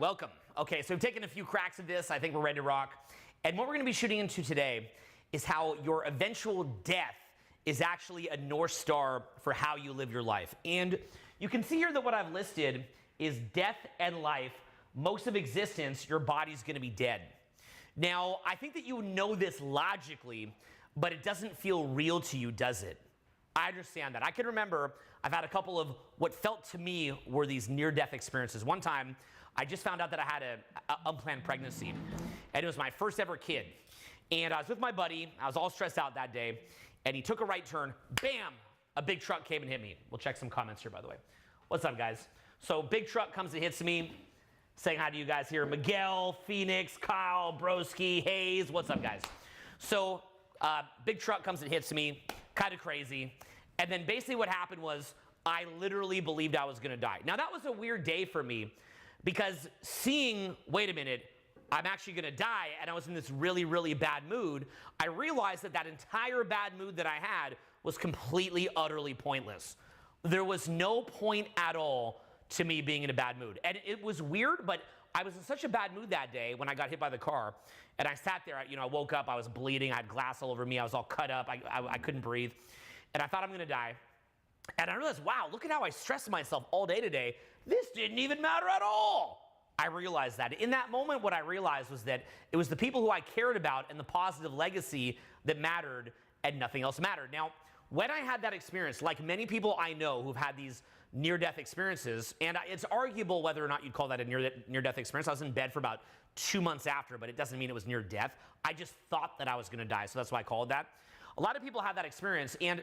welcome. Okay, so we've taken a few cracks at this. I think we're ready to rock. And what we're going to be shooting into today is how your eventual death is actually a North Star for how you live your life. And you can see here that what I've listed is death and life. Most of existence, your body's going to be dead. Now, I think that you know this logically, but it doesn't feel real to you, does it? I understand that. I can remember I've had a couple of what felt to me were these near-death experiences. One time, I just found out that I had an unplanned pregnancy, and it was my first ever kid. And I was with my buddy. I was all stressed out that day, and he took a right turn. Bam! A big truck came and hit me. We'll check some comments here, by the way. What's up, guys? So big truck comes and hits me. Saying hi to you guys here. Miguel, Phoenix, Kyle, Broski, Hayes. What's up, guys? So big truck comes and hits me. Kind of crazy. And then basically what happened was I literally believed I was going to die. Now, that was a weird day for me because seeing, wait a minute, I'm actually going to die, and I was in this really, really bad mood, I realized that that entire bad mood that I had was completely, utterly pointless. There was no point at all to me being in a bad mood. And it was weird, but I was in such a bad mood that day when I got hit by the car, and I sat there, I woke up, I was bleeding, I had glass all over me, I was all cut up, I couldn't breathe, and I thought I'm going to die. And I realized, wow, look at how I stressed myself all day today. This didn't even matter at all. I realized that. In that moment, what I realized was that it was the people who I cared about and the positive legacy that mattered, and nothing else mattered. Now, when I had that experience, like many people I know who've had these near-death experiences, and it's arguable whether or not you'd call that a near-death experience. I was in bed for about 2 months after, but it doesn't mean it was near death. I just thought that I was going to die, so that's why I called that. A lot of people have that experience, and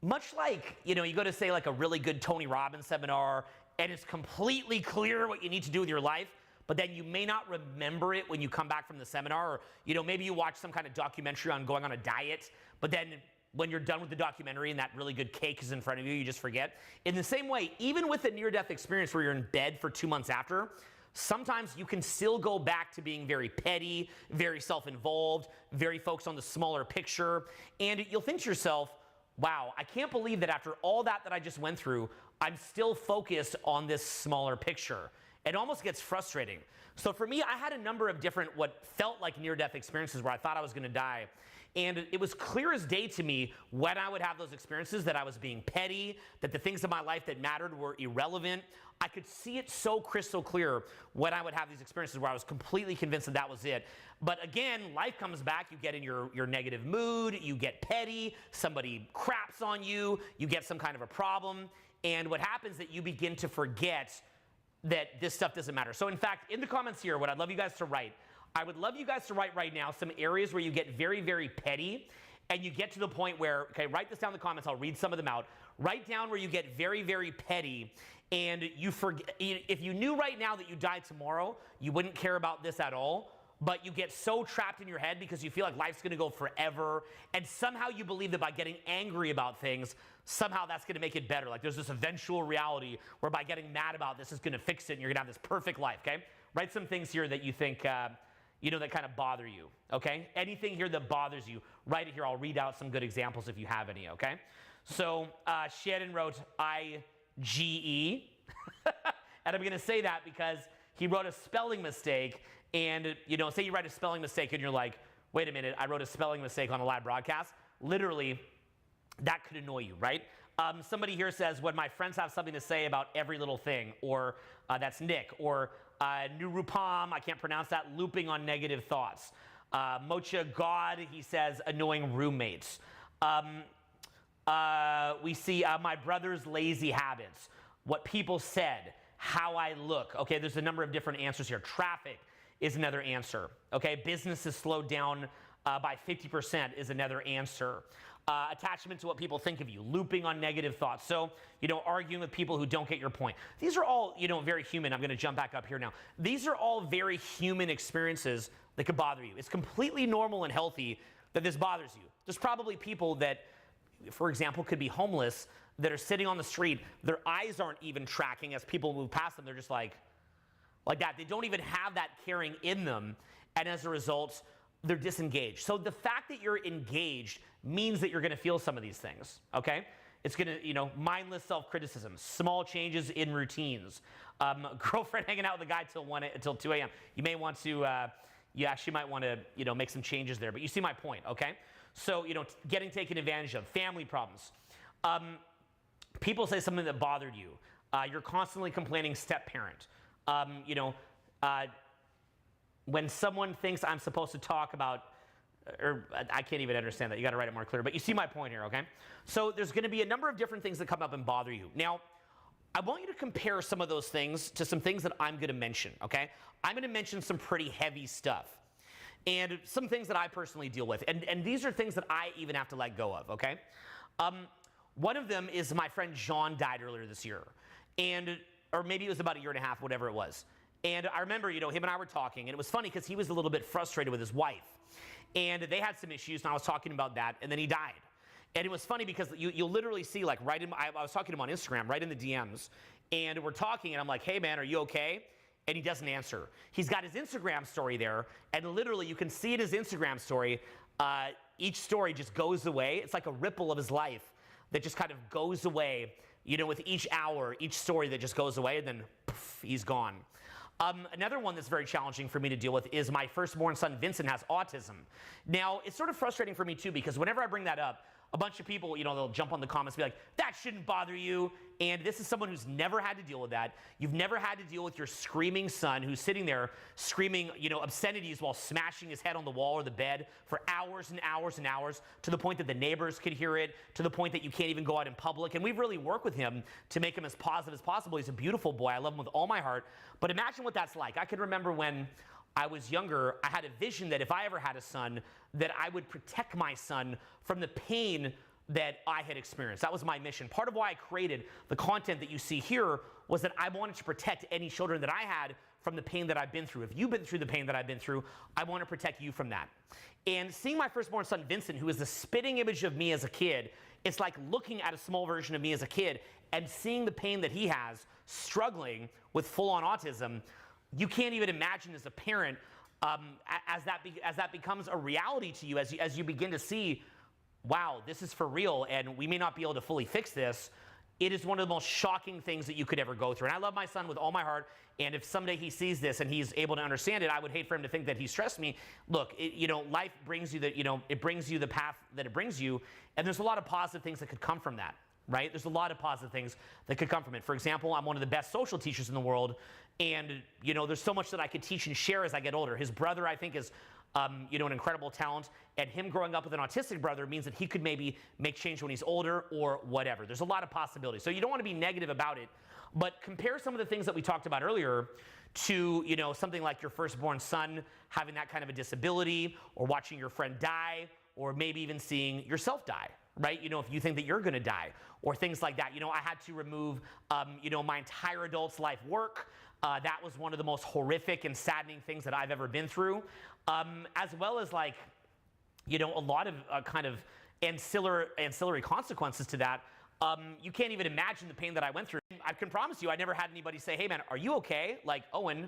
much like, you go to say like a really good Tony Robbins seminar, and it's completely clear what you need to do with your life, but then you may not remember it when you come back from the seminar, or maybe you watch some kind of documentary on going on a diet, but then when you're done with the documentary and that really good cake is in front of you, you just forget. In the same way, even with a near-death experience where you're in bed for 2 months after, sometimes you can still go back to being very petty, very self-involved, very focused on the smaller picture, and you'll think to yourself, wow, I can't believe that after all that I just went through, I'm still focused on this smaller picture. It almost gets frustrating. So for me, I had a number of different what felt like near-death experiences where I thought I was going to die. And it was clear as day to me when I would have those experiences that I was being petty, that the things in my life that mattered were irrelevant. I could see it so crystal clear when I would have these experiences where I was completely convinced that that was it. But again, life comes back. You get in your negative mood. You get petty. Somebody craps on you. You get some kind of a problem. And what happens is that you begin to forget that this stuff doesn't matter. So in fact, in the comments here, what I'd love you guys to write, I would love you guys to write right now some areas where you get very, very petty, and you get to the point where, okay, write this down in the comments, I'll read some of them out. Write down where you get very, very petty, and you forget, if you knew right now that you died tomorrow, you wouldn't care about this at all, but you get so trapped in your head because you feel like life's going to go forever, and somehow you believe that by getting angry about things, somehow that's going to make it better. Like there's this eventual reality where by getting mad about this is going to fix it, and you're going to have this perfect life, okay? Write some things here that you think, that kind of bother you, okay? Anything here that bothers you, write it here. I'll read out some good examples if you have any, okay? So Shannon wrote IGE, and I'm going to say that because he wrote a spelling mistake, and, say you write a spelling mistake and you're like, wait a minute, I wrote a spelling mistake on a live broadcast. Literally, that could annoy you, right? Somebody here says, when my friends have something to say about every little thing, or that's Nick, or Nurupam, I can't pronounce that, looping on negative thoughts. Mocha God, he says, annoying roommates. We see my brother's lazy habits, what people said, how I look. Okay, there's a number of different answers here. Traffic is another answer. Okay, business is slowed down by 50% is another answer. Attachment to what people think of you, looping on negative thoughts. So, arguing with people who don't get your point. These are all, very human. I'm going to jump back up here now. These are all very human experiences that could bother you. It's completely normal and healthy that this bothers you. There's probably people that, for example, could be homeless that are sitting on the street. Their eyes aren't even tracking as people move past them. They're just like that. They don't even have that caring in them. And as a result, they're disengaged. So the fact that you're engaged means that you're going to feel some of these things, okay? It's going to, mindless self-criticism, small changes in routines, girlfriend hanging out with a guy till 2 a.m. You may want to, you actually might want to, make some changes there. But you see my point, okay? So, getting taken advantage of, family problems. People say something that bothered you. You're constantly complaining step-parent. When someone thinks I'm supposed to talk about, or I can't even understand that. You got to write it more clear. But you see my point here, okay? So there's going to be a number of different things that come up and bother you. Now, I want you to compare some of those things to some things that I'm going to mention, okay? I'm going to mention some pretty heavy stuff and some things that I personally deal with. And these are things that I even have to let go of, okay? One of them is my friend John died earlier this year. Or maybe it was about a year and a half, whatever it was. And I remember, him and I were talking, and it was funny because he was a little bit frustrated with his wife. And they had some issues, and I was talking about that, and then he died. And it was funny because you'll literally see, like, I was talking to him on Instagram, right in the DMs, and we're talking, and I'm like, hey, man, are you okay? And he doesn't answer. He's got his Instagram story there, and literally you can see in his Instagram story, each story just goes away. It's like a ripple of his life that just kind of goes away, with each hour, each story that just goes away, and then poof, he's gone. Another one that's very challenging for me to deal with is my firstborn son, Vincent, has autism. Now, it's sort of frustrating for me, too, because whenever I bring that up, a bunch of people, they'll jump on the comments and be like, that shouldn't bother you. And this is someone who's never had to deal with that. You've never had to deal with your screaming son who's sitting there screaming, obscenities while smashing his head on the wall or the bed for hours and hours and hours, to the point that the neighbors could hear it, to the point that you can't even go out in public. And we've really worked with him to make him as positive as possible. He's a beautiful boy. I love him with all my heart. But imagine what that's like. I can remember when I was younger, I had a vision that if I ever had a son, that I would protect my son from the pain that I had experienced. That was my mission. Part of why I created the content that you see here was that I wanted to protect any children that I had from the pain that I've been through. If you've been through the pain that I've been through, I want to protect you from that. And seeing my firstborn son, Vincent, who is the spitting image of me as a kid, it's like looking at a small version of me as a kid and seeing the pain that he has, struggling with full-on autism. You can't even imagine as a parent, as that becomes a reality to you, as you begin to see, wow, this is for real, and we may not be able to fully fix this. It is one of the most shocking things that you could ever go through. And I love my son with all my heart, and if someday he sees this and he's able to understand it, I would hate for him to think that he stressed me. Look, life brings you it brings you the path that it brings you, and there's a lot of positive things that could come from that, right? There's a lot of positive things that could come from it. For example, I'm one of the best social teachers in the world, and there's so much that I could teach and share as I get older. His brother, I think, is an incredible talent, and him growing up with an autistic brother means that he could maybe make change when he's older or whatever. There's a lot of possibilities. So you don't want to be negative about it, but compare some of the things that we talked about earlier to, something like your firstborn son having that kind of a disability, or watching your friend die, or maybe even seeing yourself die, right? If you think that you're going to die, or things like that. I had to remove, my entire adult's life work. That was one of the most horrific and saddening things that I've ever been through. As well as a lot of kind of ancillary consequences to that. You can't even imagine the pain that I went through. I can promise you, I never had anybody say, hey man, are you okay? Like, Owen,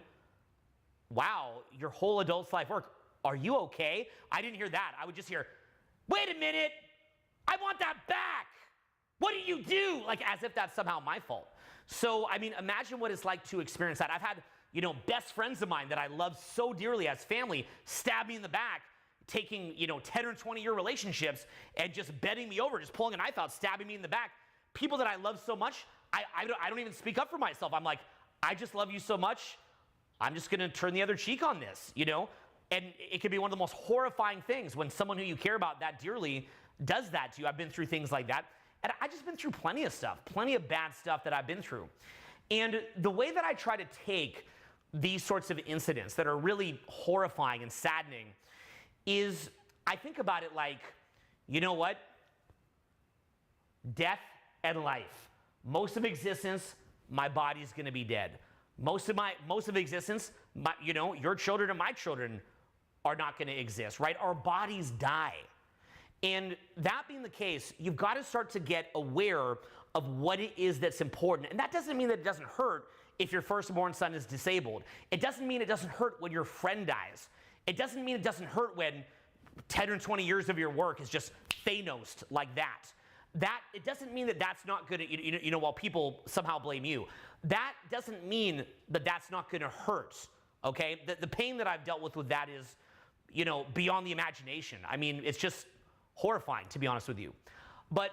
wow, your whole adult's life work, are you okay? I didn't hear that. I would just hear, wait a minute, I want that back. What do you do? Like, as if that's somehow my fault. So, imagine what it's like to experience that. I've had, best friends of mine that I love so dearly as family stab me in the back, taking, 10 or 20-year relationships and just bending me over, just pulling a knife out, stabbing me in the back. People that I love so much, I don't even speak up for myself. I'm like, I just love you so much, I'm just going to turn the other cheek on this, And it could be one of the most horrifying things when someone who you care about that dearly does that to you. I've been through things like that. And I've just been through plenty of stuff, plenty of bad stuff that I've been through. And the way that I try to take these sorts of incidents that are really horrifying and saddening is I think about it like, you know what? Death and life. Most of existence, my body's going to be dead. Most of existence, your children and my children are not going to exist, right? Our bodies die. And that being the case, you've got to start to get aware of what it is that's important. And that doesn't mean that it doesn't hurt if your firstborn son is disabled. It doesn't mean it doesn't hurt when your friend dies. It doesn't mean it doesn't hurt when 10 or 20 years of your work is just Thanos'd like that. that it doesn't mean that that's not going to, while people somehow blame you, that doesn't mean that that's not going to hurt, okay? The pain that I've dealt with that is, beyond the imagination. I mean, it's just horrifying, to be honest with you. But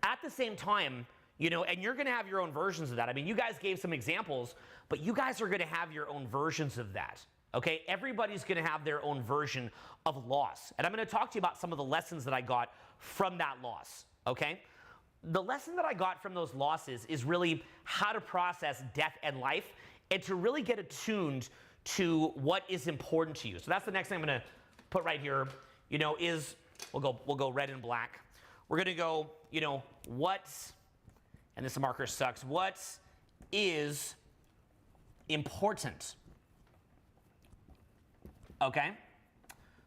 at the same time, and you're going to have your own versions of that. I mean, you guys gave some examples, but you guys are going to have your own versions of that, okay? Everybody's going to have their own version of loss. And I'm going to talk to you about some of the lessons that I got from that loss, okay? The lesson that I got from those losses is really how to process death and life and to really get attuned to what is important to you. So that's the next thing I'm going to put right here, is we'll go red and black. We're going to go, what, and this marker sucks, what is important? Okay?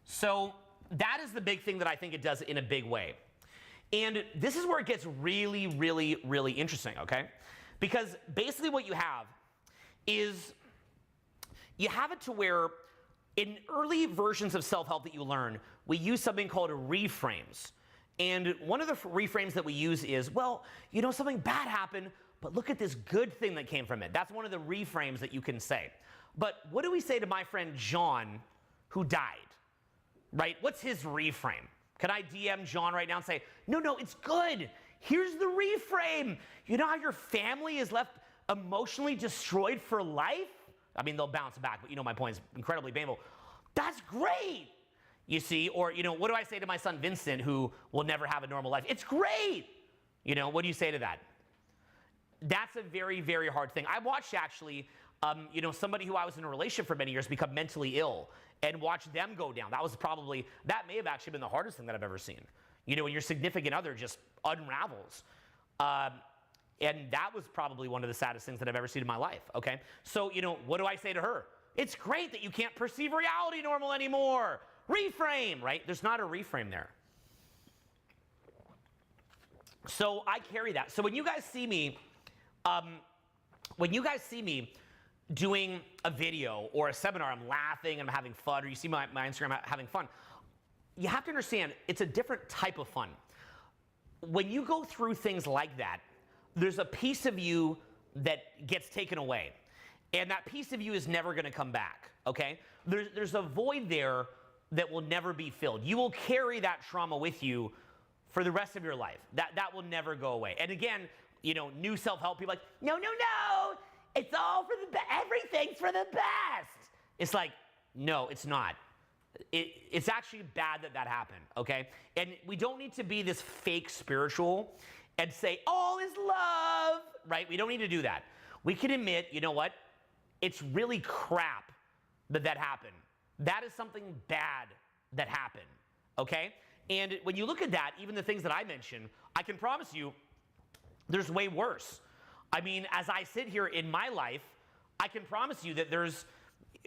So that is the big thing that I think it does in a big way. And this is where it gets really, really, really interesting, okay? Because basically what you have is you have it to where in early versions of self-help that you learn, we use something called reframes. And one of the reframes that we use is, well, something bad happened, but look at this good thing that came from it. That's one of the reframes that you can say. But what do we say to my friend John who died, right? What's his reframe? Can I DM John right now and say, no, it's good. Here's the reframe. You know how your family is left emotionally destroyed for life? I mean, they'll bounce back, but my point is incredibly painful. That's great. You see, or, what do I say to my son Vincent, who will never have a normal life? It's great. What do you say to that? That's a very, very hard thing. I watched actually, somebody who I was in a relationship for many years become mentally ill and watch them go down. That may have actually been the hardest thing that I've ever seen. When your significant other just unravels. And that was probably one of the saddest things that I've ever seen in my life, okay? So, what do I say to her? It's great that you can't perceive reality normal anymore. Reframe, right? There's not a reframe there. So I carry that. So when you guys see me, doing a video or a seminar, I'm laughing, I'm having fun, or you see my Instagram having fun, you have to understand it's a different type of fun. When you go through things like that, there's a piece of you that gets taken away. And that piece of you is never going to come back, okay? There's a void there that will never be filled. You will carry that trauma with you for the rest of your life. That will never go away. And again, new self-help people are like, no, it's all for the best. Everything's for the best. It's like, no, it's not. It's actually bad that happened, okay? And we don't need to be this fake spiritual and say, all is love, right? We don't need to do that. We can admit, you know what? It's really crap that happened. That is something bad that happened, okay? And when you look at that, even the things that I mentioned, I can promise you there's way worse. I mean, as I sit here in my life, I can promise you that there's,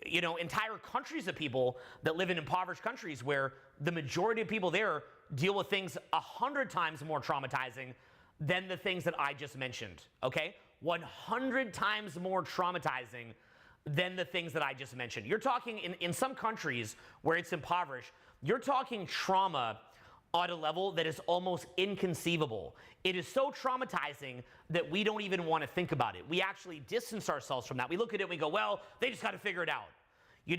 entire countries of people that live in impoverished countries where the majority of people there deal with things 100 times more traumatizing than the things that I just mentioned, okay? 100 times more traumatizing than the things that I just mentioned. You're talking in some countries where it's impoverished, you're talking trauma on a level that is almost inconceivable. It is so traumatizing that we don't even want to think about it. We actually distance ourselves from that. We look at it and we go, well, they just got to figure it out.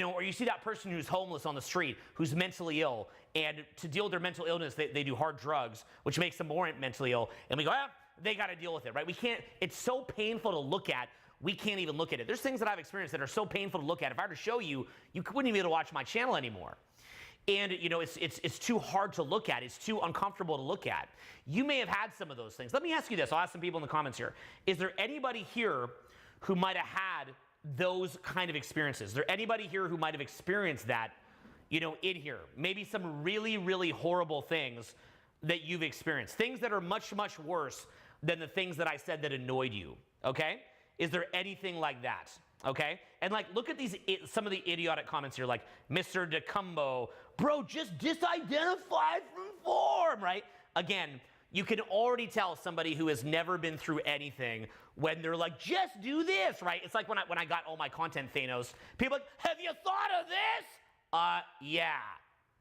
Or you see that person who's homeless on the street, who's mentally ill, and to deal with their mental illness, they do hard drugs, which makes them more mentally ill. And we go, they got to deal with it, right? We can't, it's so painful to look at, we can't even look at it. There's things that I've experienced that are so painful to look at. If I were to show you, you wouldn't even be able to watch my channel anymore. And, it's too hard to look at. It's too uncomfortable to look at. You may have had some of those things. Let me ask you this. I'll ask some people in the comments here. Is there anybody here who might have had those kind of experiences? Is there anybody here who might have experienced that, in here? Maybe some really, really horrible things that you've experienced. Things that are much, much worse than the things that I said that annoyed you, okay? Is there anything like that? Okay? And look at some of the idiotic comments here, like Mr. DeCumbo, bro, just disidentify from form, right? Again, you can already tell somebody who has never been through anything when they're like, just do this, right? It's like when I got all my content Thanos, people are like, have you thought of this? Yeah,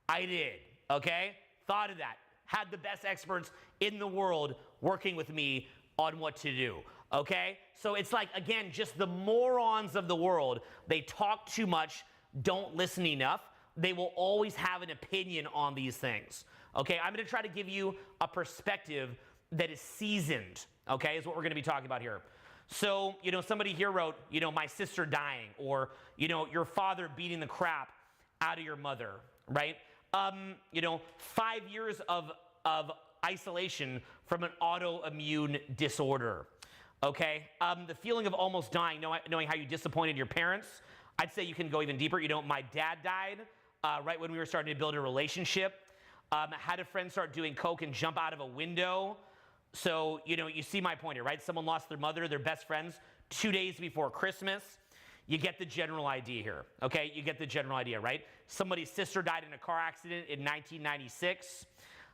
I did, okay? Thought of that. had the best experts in the world working with me on what to do, okay? So it's like, again, just the morons of the world. They talk too much, don't listen enough. They will always have an opinion on these things, okay? I'm going to try to give you a perspective that is seasoned, okay, is what we're going to be talking about here. So, somebody here wrote, my sister dying, or, your father beating the crap out of your mother, right? 5 years of isolation from an autoimmune disorder, okay? The feeling of almost dying, knowing how you disappointed your parents. I'd say you can go even deeper. My dad died right when we were starting to build a relationship. Had a friend start doing coke and jump out of a window. So, you see my point here, right? Someone lost their mother, their best friends, 2 days before Christmas. You get the general idea here, okay? You get the general idea, right? Somebody's sister died in a car accident in 1996.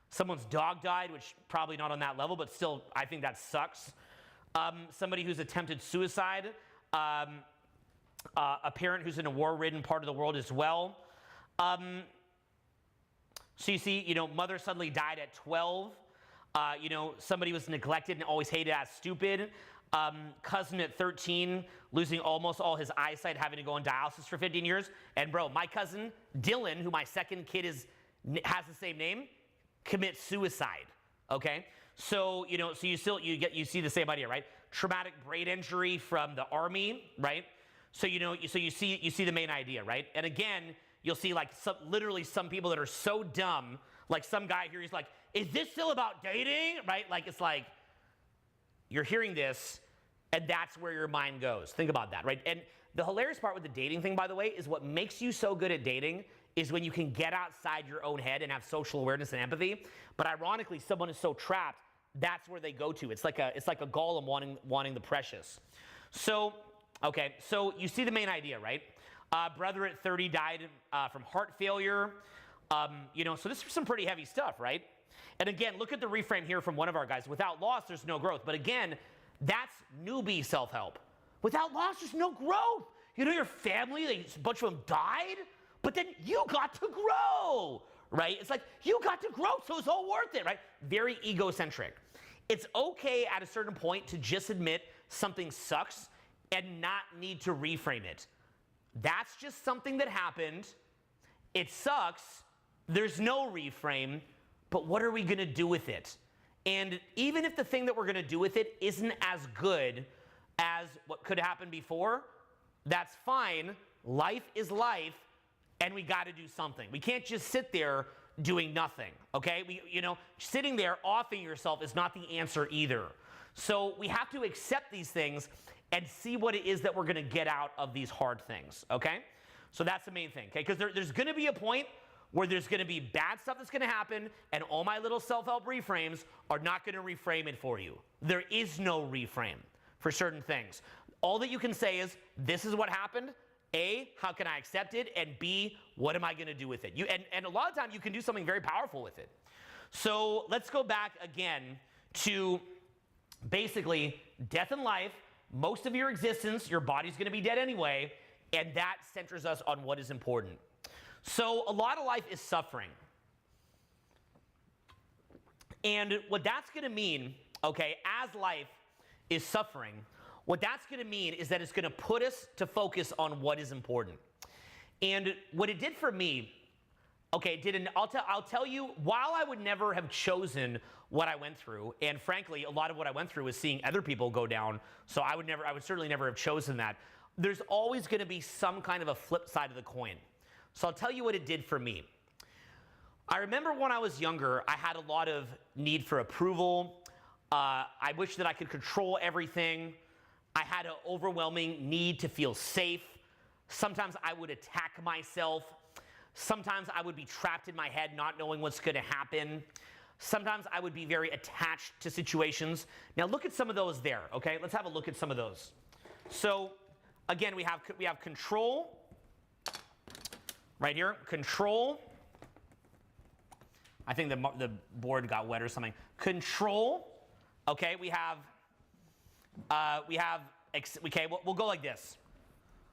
Someone's dog died, which probably not on that level, but still, I think that sucks. Somebody who's attempted suicide. A parent who's in a war-ridden part of the world as well. So you see, mother suddenly died at 12. Somebody was neglected and always hated as stupid. Cousin at 13, losing almost all his eyesight, having to go on dialysis for 15 years. And bro, my cousin, Dylan, who my second kid has the same name, commits suicide, okay? So, so you see the same idea, right? Traumatic brain injury from the army, right? So, you see the main idea, right? And again, you'll see like literally some people that are so dumb, like some guy here, he's like, is this still about dating, right? Like, it's like, you're hearing this, and that's where your mind goes. Think about that, right? And the hilarious part with the dating thing, by the way, is what makes you so good at dating is when you can get outside your own head and have social awareness and empathy. But ironically, someone is so trapped, that's where they go to. It's like a golem wanting the precious. So, okay, so you see the main idea, right? Brother at 30 died from heart failure. So this is some pretty heavy stuff, right? And again, look at the reframe here from one of our guys. Without loss, there's no growth. But again, that's newbie self-help. Without loss, there's no growth. Your family, a bunch of them died, but then you got to grow, right? It's like, you got to grow, so it's all worth it, right? Very egocentric. It's okay at a certain point to just admit something sucks and not need to reframe it. That's just something that happened. It sucks. There's no reframe. But what are we going to do with it? And even if the thing that we're going to do with it isn't as good as what could happen before, that's fine. Life is life, and we got to do something. We can't just sit there doing nothing, okay? Sitting there offing yourself is not the answer either. So we have to accept these things and see what it is that we're going to get out of these hard things, okay? So that's the main thing, okay? Because there's going to be a point where there's going to be bad stuff that's going to happen, and all my little self-help reframes are not going to reframe it for you. There is no reframe for certain things. All that you can say is, this is what happened. A, how can I accept it? And B, what am I going to do with it? And a lot of times you can do something very powerful with it. So let's go back again to basically death and life. Most of your existence, your body's going to be dead anyway, and that centers us on what is important. So a lot of life is suffering. And what that's going to mean, okay, as life is suffering, what that's going to mean is that it's going to put us to focus on what is important. And what it did for me, okay, I'll tell you, while I would never have chosen what I went through, and frankly, a lot of what I went through was seeing other people go down, so I would certainly never have chosen that. There's always going to be some kind of a flip side of the coin. So I'll tell you what it did for me. I remember when I was younger, I had a lot of need for approval. I wish that I could control everything. I had an overwhelming need to feel safe. Sometimes I would attack myself. Sometimes I would be trapped in my head not knowing what's going to happen. Sometimes I would be very attached to situations. Now look at some of those there, okay? Let's have a look at some of those. So again, we have control. Right here, control. I think the board got wet or something. Control. Okay, okay, we'll go like this.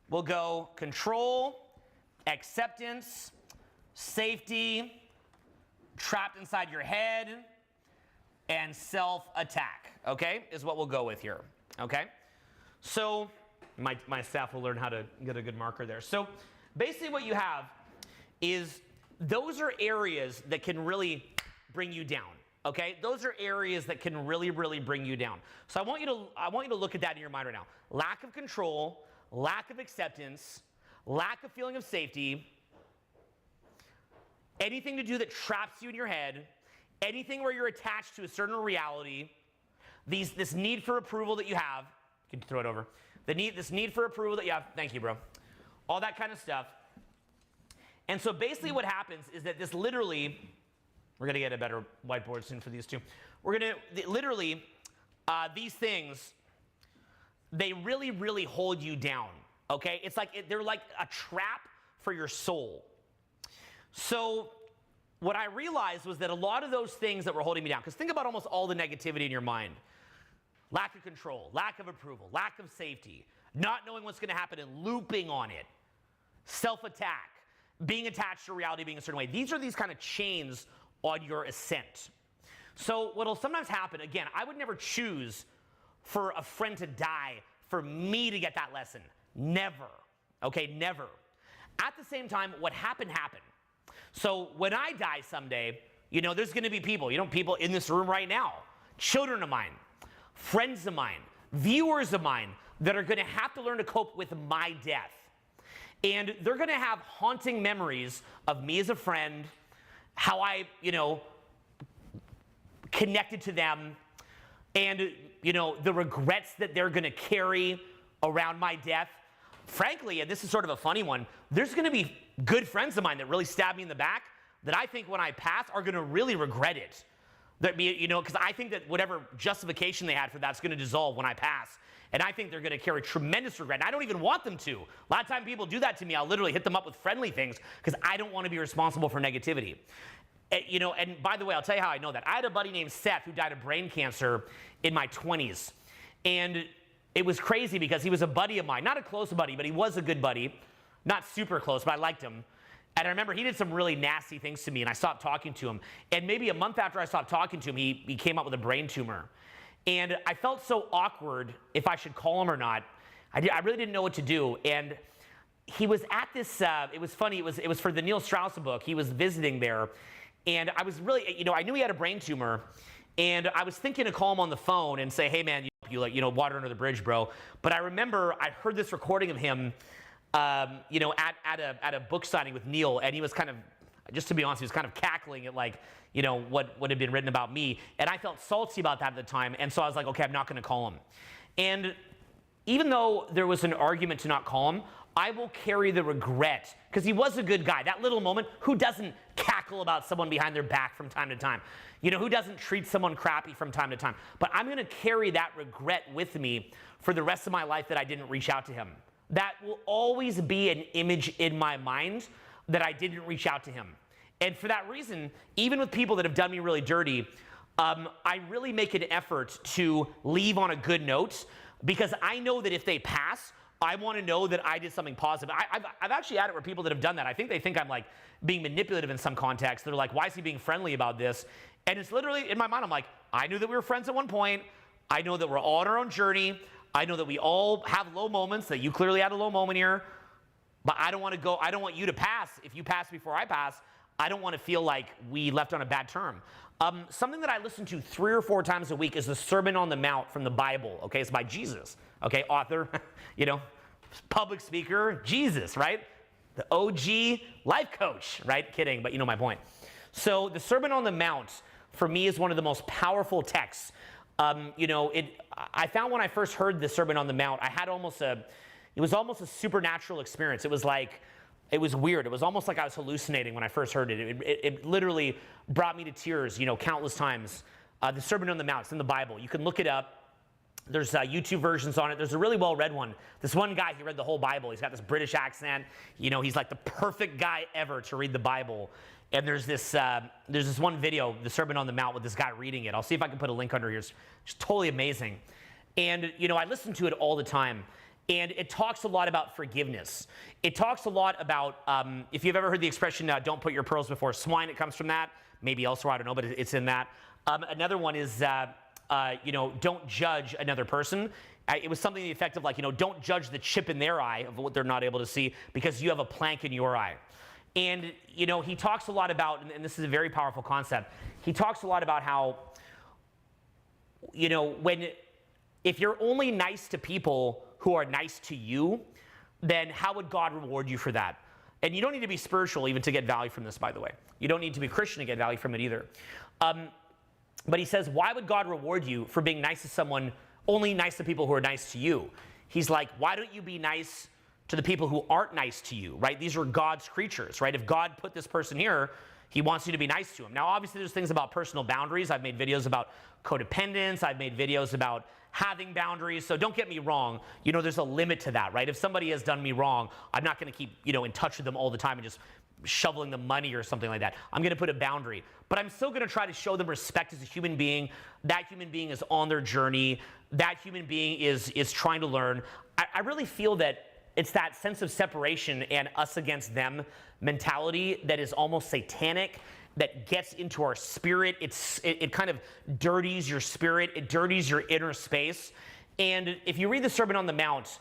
We'll go control, acceptance, safety, trapped inside your head, and self-attack, okay, is what we'll go with here, okay? So my staff will learn how to get a good marker there. So basically what you have is those are areas that can really bring you down, okay? Those are areas that can really, really bring you down. So I want you to look at that in your mind right now. Lack of control, lack of acceptance, lack of feeling of safety, anything to do that traps you in your head, anything where you're attached to a certain reality, this need for approval that you have, you can throw it over, this need for approval that you have, thank you, bro, all that kind of stuff. And so basically what happens is that this literally, we're going to get a better whiteboard soon for these two. We're going to, literally, these things, they really, really hold you down, okay? It's like, they're like a trap for your soul. So what I realized was that a lot of those things that were holding me down, because think about almost all the negativity in your mind. Lack of control, lack of approval, lack of safety, not knowing what's going to happen and looping on it, self-attack, being attached to reality being a certain way. These are these kind of chains on your ascent. So what will sometimes happen, again, I would never choose for a friend to die for me to get that lesson. Never. Okay, never. At the same time, what happened. So when I die someday, there's going to be people, people in this room right now, children of mine, friends of mine, viewers of mine that are going to have to learn to cope with my death. And they're going to have haunting memories of me as a friend, how I, connected to them, and, the regrets that they're going to carry around my death. Frankly, and this is sort of a funny one, there's going to be good friends of mine that really stab me in the back that I think when I pass are going to really regret it. Because I think that whatever justification they had for that's going to dissolve when I pass. And I think they're going to carry tremendous regret. And I don't even want them to. A lot of times people do that to me. I'll literally hit them up with friendly things because I don't want to be responsible for negativity. And by the way, I'll tell you how I know that. I had a buddy named Seth who died of brain cancer in my 20s. And it was crazy because he was a buddy of mine. Not a close buddy, but he was a good buddy. Not super close, but I liked him. And I remember he did some really nasty things to me, and I stopped talking to him. And maybe a month after I stopped talking to him, he came up with a brain tumor. And I felt so awkward if I should call him or not. I really didn't know what to do. And he was at this, it was funny, it was for the Neil Strauss book. He was visiting there. And I was really, I knew he had a brain tumor. And I was thinking to call him on the phone and say, hey, man, water under the bridge, bro. But I remember I heard this recording of him, at a book signing with Neil, and he was kind of, just to be honest, he was kind of cackling at what had been written about me, and I felt salty about that at the time, and so I was like, okay, I'm not going to call him. And even though there was an argument to not call him, I will carry the regret, because he was a good guy. That little moment, who doesn't cackle about someone behind their back from time to time? Who doesn't treat someone crappy from time to time? But I'm going to carry that regret with me for the rest of my life that I didn't reach out to him. That will always be an image in my mind that I didn't reach out to him. And for that reason, even with people that have done me really dirty, I really make an effort to leave on a good note, because I know that if they pass, I want to know that I did something positive. I've actually had it where people that have done that, I think they think I'm like being manipulative in some context. They're like, why is he being friendly about this? And it's literally, in my mind, I'm like, I knew that we were friends at one point. I know that we're all on our own journey. I know that we all have low moments, that you clearly had a low moment here. But I don't want you to pass. If you pass before I pass, I don't want to feel like we left on a bad term. Something that I listen to 3 or 4 times a week is the Sermon on the Mount from the Bible. Okay, it's by Jesus. Okay, author, public speaker, Jesus, right? The OG life coach, right? Kidding, but you know my point. So the Sermon on the Mount, for me, is one of the most powerful texts. I found when I first heard the Sermon on the Mount, I had it was almost a supernatural experience. It was weird. It was almost like I was hallucinating when I first heard it. It literally brought me to tears, countless times. The Sermon on the Mount, it's in the Bible. You can look it up. There's YouTube versions on it. There's a really well-read one. This one guy, he read the whole Bible. He's got this British accent. He's like the perfect guy ever to read the Bible. And there's this one video, the Sermon on the Mount, with this guy reading it. I'll see if I can put a link under here. It's just totally amazing. And, I listen to it all the time. And it talks a lot about forgiveness. It talks a lot about, if you've ever heard the expression, don't put your pearls before swine, it comes from that. maybe elsewhere, I don't know, but it's in that. Another one is, don't judge another person. It was something to the effect of like, don't judge the chip in their eye of what they're not able to see because you have a plank in your eye. And, he talks a lot about, and this is a very powerful concept, he talks a lot about how, if you're only nice to people who are nice to you, then how would God reward you for that? And you don't need to be spiritual even to get value from this, by the way. You don't need to be Christian to get value from it either. But he says, why would God reward you for being nice to someone, only nice to people who are nice to you? He's like, why don't you be nice to the people who aren't nice to you, right? These are God's creatures, right? If God put this person here, he wants you to be nice to him. Now, obviously, there's things about personal boundaries. I've made videos about codependence. I've made videos about having boundaries. So don't get me wrong. There's a limit to that, right? If somebody has done me wrong, I'm not going to keep, in touch with them all the time and just shoveling them money or something like that. I'm going to put a boundary. But I'm still going to try to show them respect as a human being. That human being is on their journey. That human being is trying to learn. I really feel that it's that sense of separation and us against them mentality that is almost satanic, that gets into our spirit. It kind of dirties your spirit. It dirties your inner space. And if you read the Sermon on the Mount,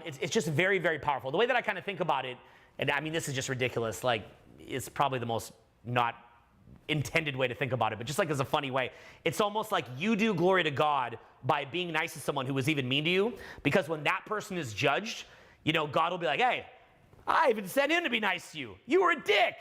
it's just very, very powerful. The way that I kind of think about it, and I mean, this is just ridiculous. Like, it's probably the most not intended way to think about it, but just like as a funny way, it's almost like you do glory to God by being nice to someone who was even mean to you, because when that person is judged, God will be like, hey, I even sent him to be nice to you. You were a dick,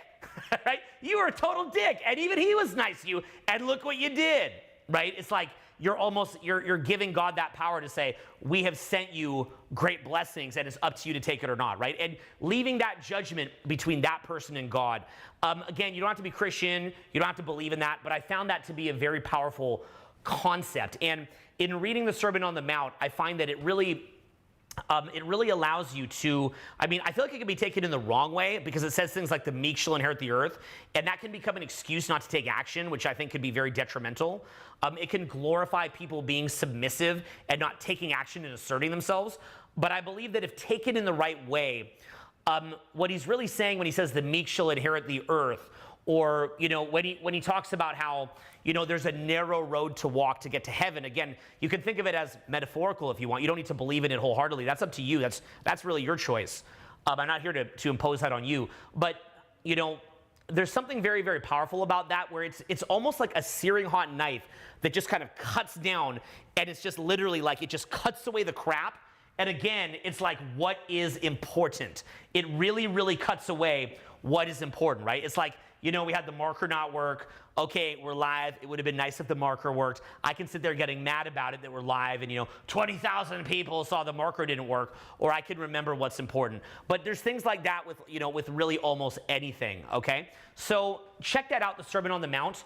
right? You were a total dick, and even he was nice to you, and look what you did, right? It's like you're giving God that power to say, we have sent you great blessings, and it's up to you to take it or not, right? And leaving that judgment between that person and God. Again, you don't have to be Christian. You don't have to believe in that, but I found that to be a very powerful concept. And in reading the Sermon on the Mount, I find that it really allows you to, I feel like it can be taken in the wrong way because it says things like the meek shall inherit the earth, and that can become an excuse not to take action, which I think could be very detrimental. It can glorify people being submissive and not taking action and asserting themselves. But I believe that if taken in the right way, what he's really saying when he says the meek shall inherit the earth, or when he talks about how there's a narrow road to walk to get to heaven. Again, you can think of it as metaphorical if you want. You don't need to believe in it wholeheartedly. That's up to you. That's really your choice. I'm not here to impose that on you. But there's something very, very powerful about that, where it's almost like a searing hot knife that just kind of cuts down, and it's just literally like it just cuts away the crap. And again, it's like, what is important? It really, really cuts away what is important, right? It's like, we had the marker not work. Okay, we're live. It would have been nice if the marker worked. I can sit there getting mad about it that we're live and, 20,000 people saw the marker didn't work, or I can remember what's important. But there's things like that with, with really almost anything, okay? So check that out, the Sermon on the Mount.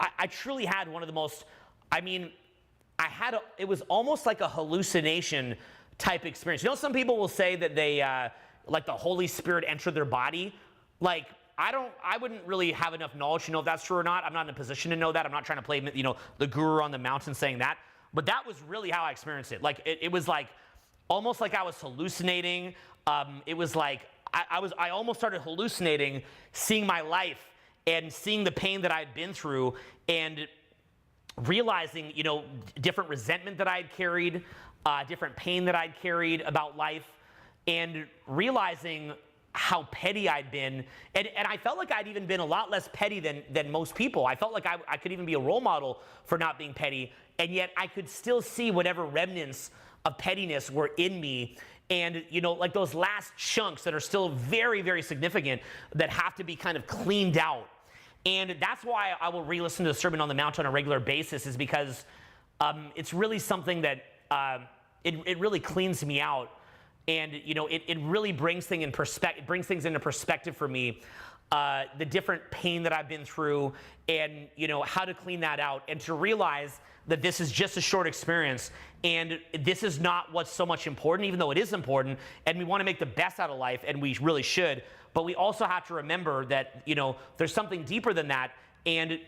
I truly had one of the most, it was almost like a hallucination type experience. Some people will say that they, like the Holy Spirit entered their body. Like, I wouldn't really have enough knowledge to know if that's true or not. I'm not in a position to know that. I'm not trying to play, the guru on the mountain saying that. But that was really how I experienced it. Like, it was like, almost like I was hallucinating. It was like, I almost started hallucinating, seeing my life and seeing the pain that I had been through, and realizing, different resentment that I had carried, different pain that I'd carried about life, and realizing how petty I'd been. And I felt like I'd even been a lot less petty than most people. I felt like I could even be a role model for not being petty, and yet I could still see whatever remnants of pettiness were in me. And, like those last chunks that are still very, very significant that have to be kind of cleaned out. And that's why I will re-listen to the Sermon on the Mount on a regular basis, is because it's really something that it really cleans me out. And, it really brings things into perspective for me, the different pain that I've been through, and, how to clean that out, and to realize that this is just a short experience, and this is not what's so much important, even though it is important, and we want to make the best out of life, and we really should. But we also have to remember that, there's something deeper than that, and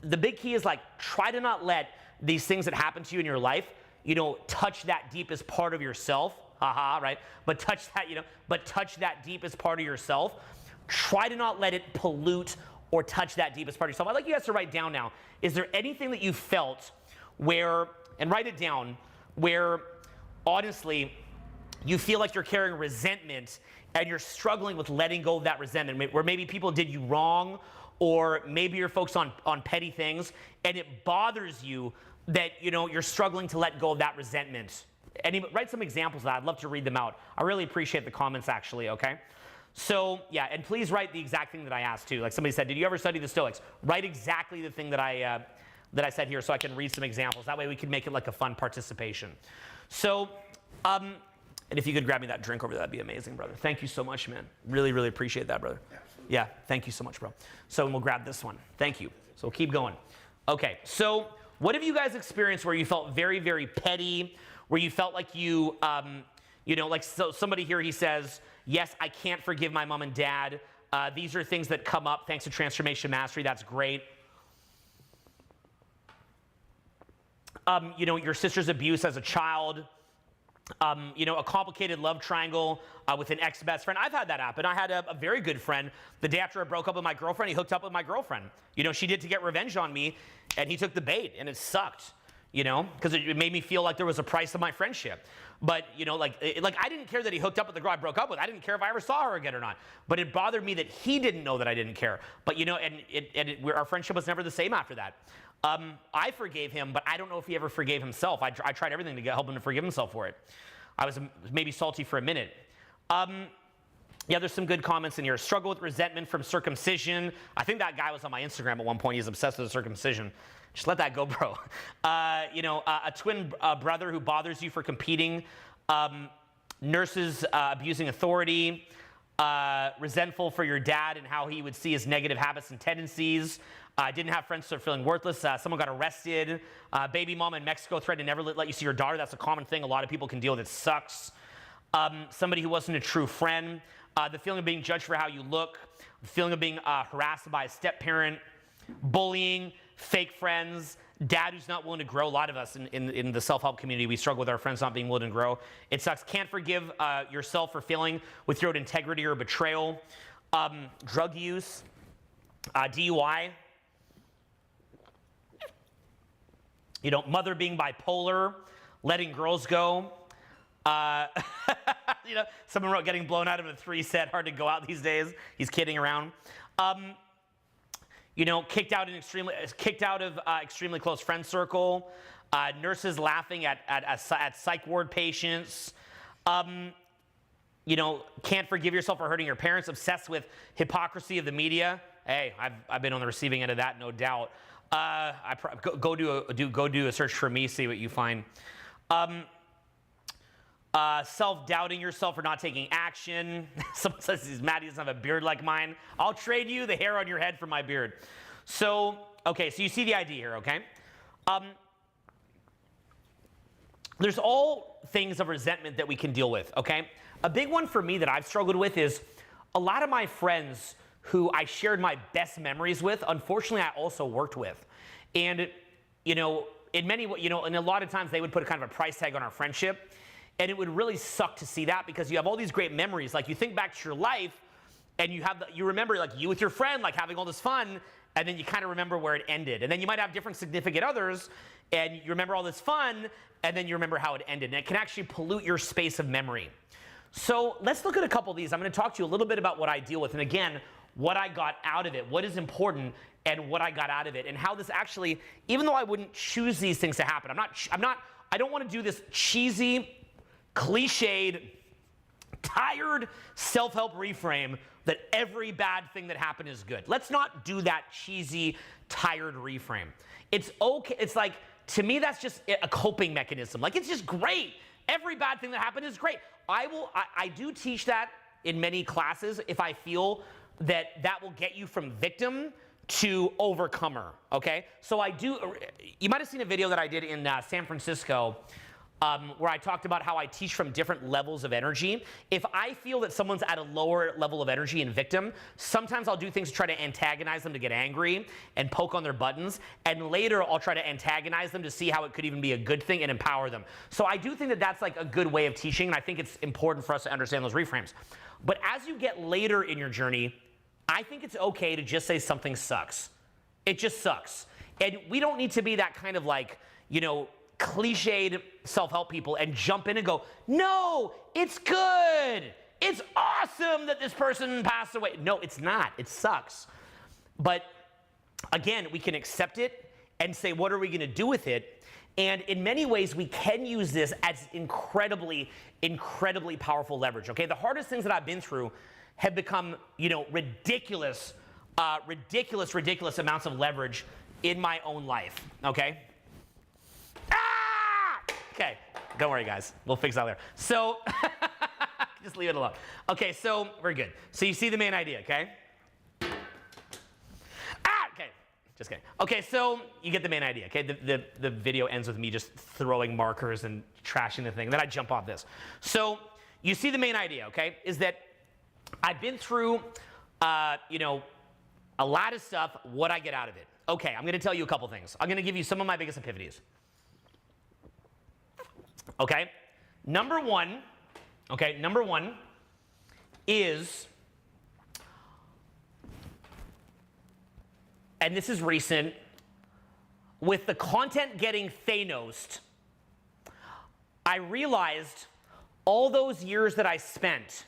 the big key is, like, try to not let these things that happen to you in your life, touch that deepest part of yourself. Right? But touch that, touch that deepest part of yourself. Try to not let it pollute or touch that deepest part of yourself. I'd like you guys to write down now, is there anything that you felt where, and write it down, where honestly you feel like you're carrying resentment and you're struggling with letting go of that resentment, where maybe people did you wrong, or maybe you're focused on petty things and it bothers you that, you know, you're struggling to let go of that resentment. Write some examples of that. I'd love to read them out. I really appreciate the comments, actually, okay? So, yeah, and please write the exact thing that I asked, too. Like somebody said, did you ever study the Stoics? Write exactly the thing that I said here so I can read some examples. That way we can make it like a fun participation. So, and if you could grab me that drink over there, that'd be amazing, brother. Thank you so much, man. Really, really appreciate that, brother. Absolutely. Yeah, thank you so much, bro. So we'll grab this one. Thank you. So we'll keep going. Okay, so what have you guys experienced where you felt very, very petty, where you felt like you, you know, like so somebody here, he says, yes, I can't forgive my mom and dad. These are things that come up thanks to Transformation Mastery. That's great. You know, your sister's abuse as a child. You know, a complicated love triangle with an ex-best friend. I've had that happen. I had a very good friend. The day after I broke up with my girlfriend, he hooked up with my girlfriend. You know, she did to get revenge on me, and he took the bait, and it sucked, you know, because it made me feel like there was a price of my friendship. But, you know, like I didn't care that he hooked up with the girl I broke up with. I didn't care if I ever saw her again or not. But it bothered me that he didn't know that I didn't care. But, you know, our friendship was never the same after that. I forgave him, but I don't know if he ever forgave himself. I tried everything to help him to forgive himself for it. I was maybe salty for a minute. Yeah, there's some good comments in here. Struggle with resentment from circumcision. I think that guy was on my Instagram at one point. He's obsessed with the circumcision. Just let that go, bro. You know, a twin brother who bothers you for competing. Nurses abusing authority. Resentful for your dad and how he would see his negative habits and tendencies. Didn't have friends, so feeling worthless. Someone got arrested. Baby mama in Mexico threatened to never let you see your daughter. That's a common thing a lot of people can deal with. It sucks. Somebody who wasn't a true friend. The feeling of being judged for how you look. The feeling of being harassed by a step-parent. Bullying. Fake friends. Dad who's not willing to grow. A lot of us in the self-help community, we struggle with our friends not being willing to grow. It sucks. Can't forgive yourself for failing with your own integrity or betrayal. Drug use. DUI. You know, mother being bipolar, letting girls go. You know, someone wrote getting blown out of a 3-set, hard to go out these days. He's kidding around. You know, kicked out of extremely close friend circle. Nurses laughing at psych ward patients. You know, can't forgive yourself for hurting your parents. Obsessed with hypocrisy of the media. Hey, I've been on the receiving end of that, no doubt. Go do a search for me, see what you find. Self-doubting yourself for not taking action. Someone says he's mad he doesn't have a beard like mine. I'll trade you the hair on your head for my beard. So, okay, so you see the idea here, okay? There's all things of resentment that we can deal with, okay? A big one for me that I've struggled with is a lot of my friends who I shared my best memories with, unfortunately, I also worked with. And, you know, and a lot of times they would put a kind of a price tag on our friendship. And it would really suck to see that because you have all these great memories. Like you think back to your life and you remember like you with your friend, like having all this fun, and then you kind of remember where it ended. And then you might have different significant others and you remember all this fun, and then you remember how it ended. And it can actually pollute your space of memory. So let's look at a couple of these. I'm going to talk to you a little bit about what I deal with. And again, what I got out of it, what is important, and what I got out of it, and how this actually, even though I wouldn't choose these things to happen, I don't want to do this cheesy, cliched, tired self-help reframe that every bad thing that happened is good. Let's not do that cheesy, tired reframe. It's okay. It's like, to me, that's just a coping mechanism. Like, it's just great. Every bad thing that happened is great. I do teach that in many classes if I feel that will get you from victim to overcomer, okay? So you might have seen a video that I did in San Francisco where I talked about how I teach from different levels of energy. If I feel that someone's at a lower level of energy and victim, sometimes I'll do things to try to antagonize them to get angry and poke on their buttons, and later I'll try to antagonize them to see how it could even be a good thing and empower them. So I do think that that's like a good way of teaching, and I think it's important for us to understand those reframes. But as you get later in your journey, I think it's okay to just say something sucks. It just sucks. And we don't need to be that kind of like, you know, cliched self-help people and jump in and go, no, it's good. It's awesome that this person passed away. No, it's not. It sucks. But again, we can accept it and say, what are we going to do with it? And in many ways, we can use this as incredibly, incredibly powerful leverage, okay? The hardest things that I've been through have become, you know, ridiculous amounts of leverage in my own life, okay? Ah! Okay, don't worry, guys. We'll fix that later. So, just leave it alone. Okay, so we're good. So you see the main idea, okay? Okay, just kidding. Okay, so you get the main idea, okay? The video ends with me just throwing markers and trashing the thing. Then I jump off this. So you see the main idea, okay? Is that I've been through, you know, a lot of stuff. What I get out of it. Okay, I'm going to tell you a couple things. I'm going to give you some of my biggest epiphanies. Okay, number one is, and this is recent, with the content getting Thanos'd, I realized all those years that I spent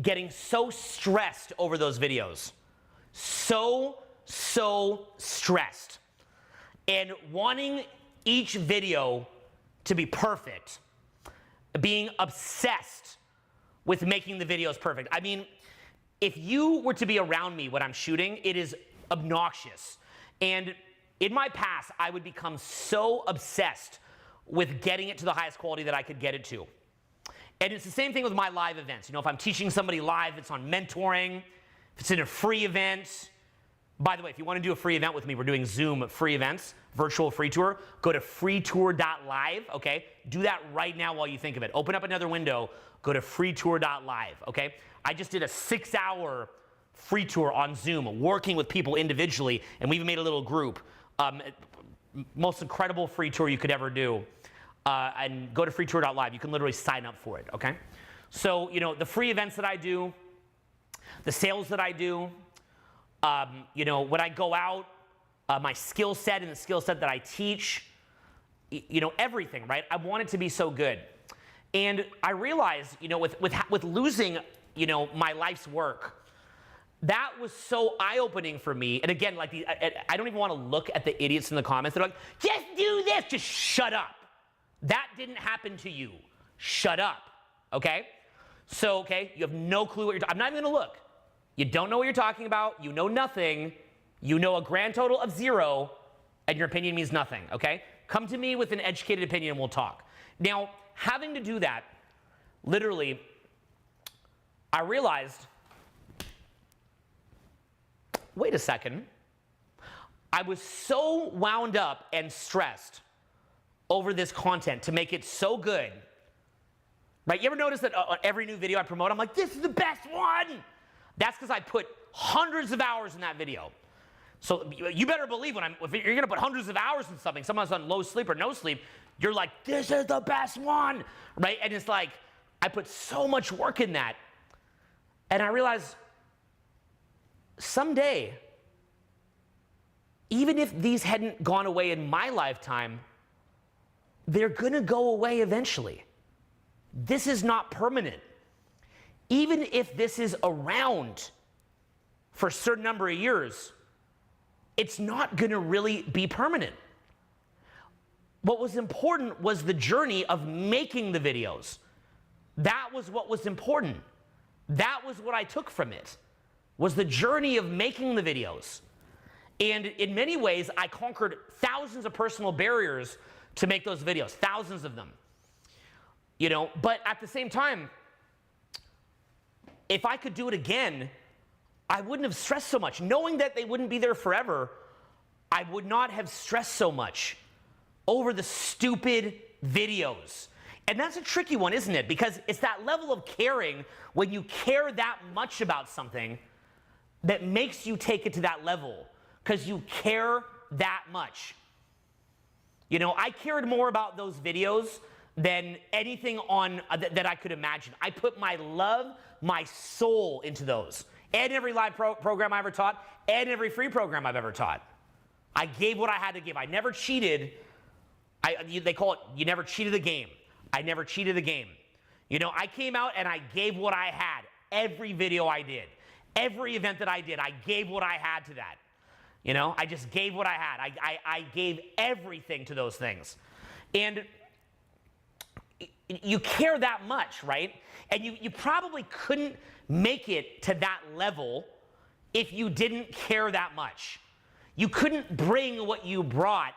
getting so stressed over those videos, so stressed, and wanting each video to be perfect, being obsessed with making the videos perfect. I mean, if you were to be around me when I'm shooting, it is obnoxious. And in my past, I would become so obsessed with getting it to the highest quality that I could get it to. And it's the same thing with my live events. You know, if I'm teaching somebody live, it's on mentoring, if it's in a free event. By the way, if you want to do a free event with me, we're doing Zoom free events, virtual free tour. Go to freetour.live, okay? Do that right now while you think of it. Open up another window, go to freetour.live, okay? I just did a 6-hour free tour on Zoom, working with people individually, and we even made a little group. Most incredible free tour you could ever do. And go to freetour.live. You can literally sign up for it, okay? So, you know, the free events that I do, the sales that I do, you know, when I go out, my skill set and the skill set that I teach, you know, everything, right? I want it to be so good. And I realized, you know, with losing, you know, my life's work, that was so eye-opening for me. And again, like, I don't even want to look at the idiots in the comments. They're like, just do this. Just shut up. That didn't happen to you. Shut up, okay? So, okay, you have no clue what you're talking about. I'm not even going to look. You don't know what you're talking about. You know nothing. You know a grand total of 0, and your opinion means nothing, okay? Come to me with an educated opinion and we'll talk. Now, having to do that, literally, I realized, wait a second. I was so wound up and stressed over this content to make it so good. Right? You ever notice that on every new video I promote, I'm like, this is the best one. That's because I put hundreds of hours in that video. So you better believe if you're going to put hundreds of hours in something, someone's on low sleep or no sleep, you're like, this is the best one, right? And it's like, I put so much work in that. And I realized someday, even if these hadn't gone away in my lifetime, they're going to go away eventually. This is not permanent. Even if this is around for a certain number of years, it's not going to really be permanent. What was important was the journey of making the videos. That was what was important. That was what I took from it, was the journey of making the videos. And in many ways, I conquered thousands of personal barriers to make those videos, thousands of them. You know, but at the same time, if I could do it again, I wouldn't have stressed so much. Knowing that they wouldn't be there forever, I would not have stressed so much over the stupid videos. And that's a tricky one, isn't it? Because it's that level of caring, when you care that much about something, that makes you take it to that level, because you care that much. You know, I cared more about those videos than anything on that I could imagine. I put my love, my soul into those. And every live program I ever taught, and every free program I've ever taught. I gave what I had to give. I never cheated. They call it, you never cheated the game. I never cheated the game. You know, I came out and I gave what I had. Every video I did, every event that I did, I gave what I had to that. You know, I just gave what I had. I gave everything to those things. And you care that much, right? And you probably couldn't make it to that level if you didn't care that much. You couldn't bring what you brought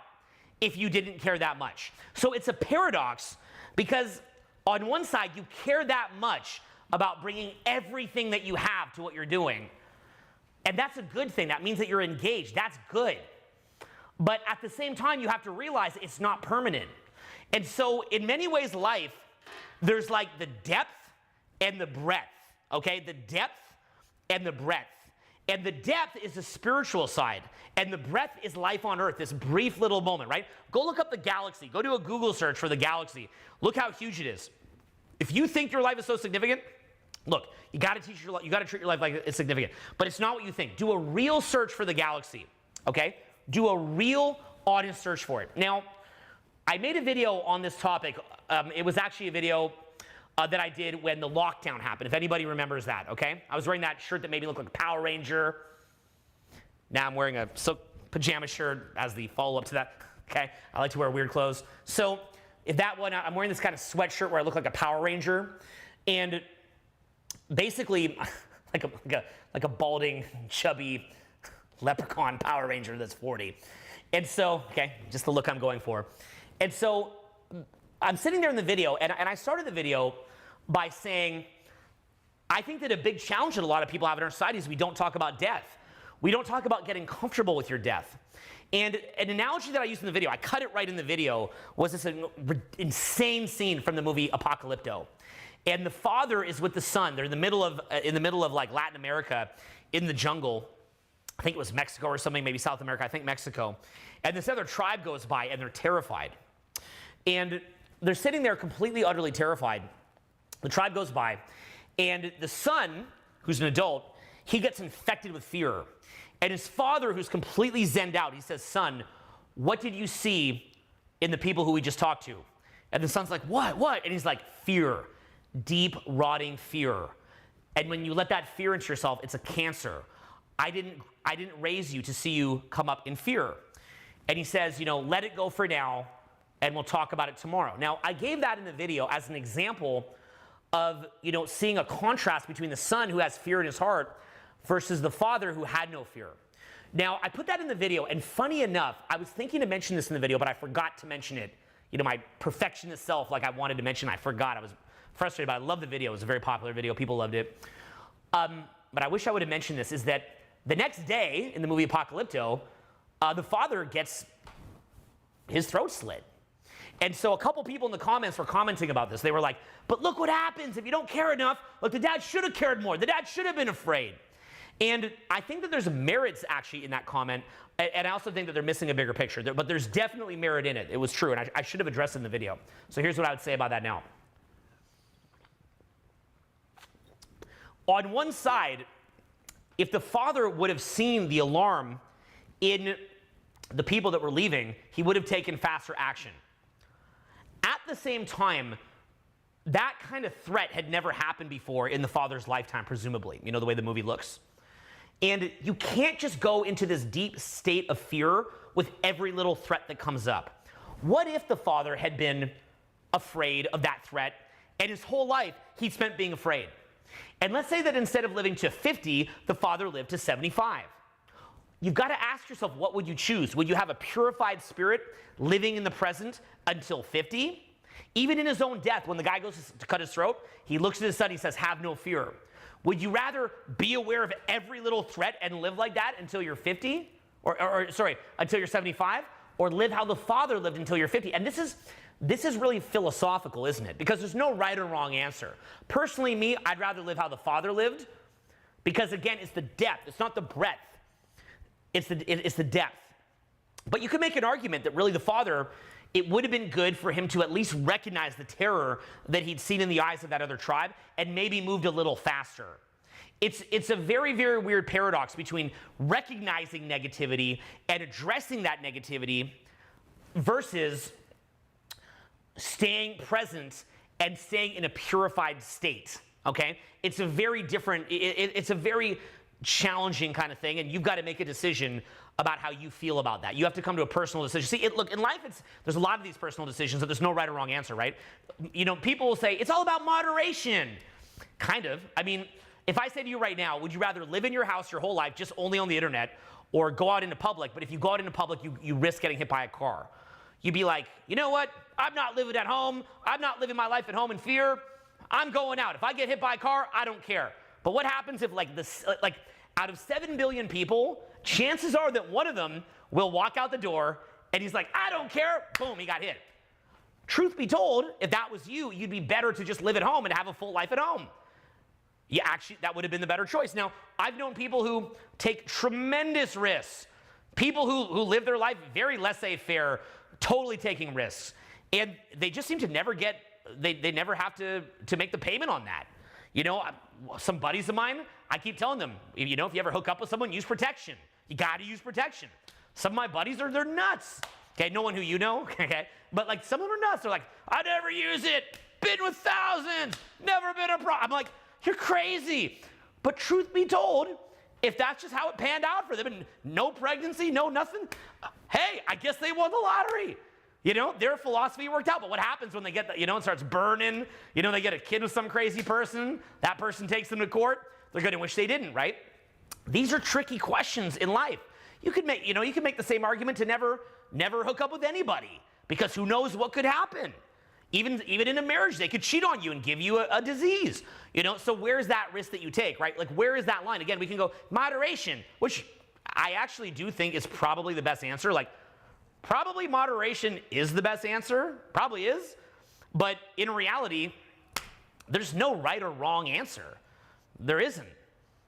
if you didn't care that much. So it's a paradox because on one side, you care that much about bringing everything that you have to what you're doing. And that's a good thing. That means that you're engaged. That's good. But at the same time, you have to realize it's not permanent. And so in many ways, life, there's like the depth and the breadth, okay? The depth and the breadth. And the depth is the spiritual side. And the breadth is life on earth, this brief little moment, right? Go look up the galaxy. Go do a Google search for the galaxy. Look how huge it is. If you think your life is so significant, look, you got to treat your life like it's significant. But it's not what you think. Do a real search for the galaxy, okay? Do a real honest search for it. Now, I made a video on this topic. It was actually a video that I did when the lockdown happened, if anybody remembers that, okay? I was wearing that shirt that made me look like a Power Ranger. Now I'm wearing a silk pajama shirt as the follow-up to that, okay? I like to wear weird clothes. So if that one, I'm wearing this kind of sweatshirt where I look like a Power Ranger. And basically, like a balding, chubby leprechaun Power Ranger that's 40. And so, okay, just the look I'm going for. And so I'm sitting there in the video, and I started the video by saying, I think that a big challenge that a lot of people have in our society is we don't talk about death. We don't talk about getting comfortable with your death. And an analogy that I used in the video, I cut it right in the video, was this insane scene from the movie Apocalypto. And the father is with the son. They're in the middle of like Latin America, in the jungle. I think it was Mexico or something, maybe South America, I think Mexico. And this other tribe goes by, and they're terrified. And they're sitting there completely, utterly terrified. The tribe goes by, and the son, who's an adult, he gets infected with fear. And his father, who's completely zenned out, he says, son, what did you see in the people who we just talked to? And the son's like, what? And he's like, fear, deep, rotting fear. And when you let that fear into yourself, it's a cancer. I didn't raise you to see you come up in fear. And he says, you know, let it go for now, and we'll talk about it tomorrow. Now, I gave that in the video as an example of, you know, seeing a contrast between the son who has fear in his heart versus the father who had no fear. Now, I put that in the video, and funny enough, I was thinking to mention this in the video, but I forgot to mention it. You know, my perfectionist self, like I wanted to mention, I forgot. I was frustrated, but I love the video. It was a very popular video. People loved it. But I wish I would have mentioned this, is that the next day in the movie Apocalypto, the father gets his throat slit. And so a couple people in the comments were commenting about this. They were like, but look what happens if you don't care enough. Look, the dad should have cared more. The dad should have been afraid. And I think that there's merits actually in that comment. And I also think that they're missing a bigger picture. But there's definitely merit in it. It was true. And I should have addressed it in the video. So here's what I would say about that now. On one side, if the father would have seen the alarm in the people that were leaving, he would have taken faster action. At the same time, that kind of threat had never happened before in the father's lifetime, presumably, you know, the way the movie looks. And you can't just go into this deep state of fear with every little threat that comes up. What if the father had been afraid of that threat, and his whole life he'd spent being afraid? And let's say that instead of living to 50, the father lived to 75. You've got to ask yourself, what would you choose? Would you have a purified spirit living in the present until 50? Even in his own death, when the guy goes to cut his throat, he looks at his son, he says, have no fear. Would you rather be aware of every little threat and live like that until you're 50? Until you're 75? Or live how the father lived until you're 50? And this is really philosophical, isn't it? Because there's no right or wrong answer. Personally, me, I'd rather live how the father lived, because again, it's the depth. It's not the breadth. It's the depth. But you could make an argument that really the father it would have been good for him to at least recognize the terror that he'd seen in the eyes of that other tribe and maybe moved a little faster. It's a very, very weird paradox between recognizing negativity and addressing that negativity versus staying present and staying in a purified state, okay? It's a very different, it's a very challenging kind of thing, and you've got to make a decision about how you feel about that. You have to come to a personal decision. See, look, in life, there's a lot of these personal decisions that there's no right or wrong answer, right? You know, people will say, it's all about moderation. Kind of. I mean, if I say to you right now, would you rather live in your house your whole life just only on the internet or go out into public, but if you go out into public, you risk getting hit by a car? You'd be like, you know what? I'm not living at home. I'm not living my life at home in fear. I'm going out. If I get hit by a car, I don't care. But what happens if like out of 7 billion people, chances are that one of them will walk out the door and he's like, I don't care. Boom, he got hit. Truth be told, if that was you, you'd be better to just live at home and have a full life at home. Yeah, actually, that would have been the better choice. Now, I've known people who take tremendous risks. People who live their life very laissez-faire, totally taking risks. And they just seem to never get, they never have to make the payment on that. You know, some buddies of mine, I keep telling them, you know, if you ever hook up with someone, use protection. You got to use protection. Some of my buddies, they're nuts. Okay, no one who you know, okay? But like some of them are nuts. They're like, I never use it. Been with thousands. Never been a problem. I'm like, you're crazy. But truth be told, if that's just how it panned out for them and no pregnancy, no nothing, hey, I guess they won the lottery. You know, their philosophy worked out. But what happens when they get, you know, it starts burning, you know, they get a kid with some crazy person, that person takes them to court, they're going to wish they didn't, right? These are tricky questions in life. You could make, you know, you could make the same argument to never hook up with anybody because who knows what could happen. Even in a marriage, they could cheat on you and give you a disease. You know, so where's that risk that you take, right? Like, where is that line? Again, we can go moderation, which I actually do think is probably the best answer. Like, probably moderation is the best answer. Probably is. But in reality, there's no right or wrong answer. There isn't.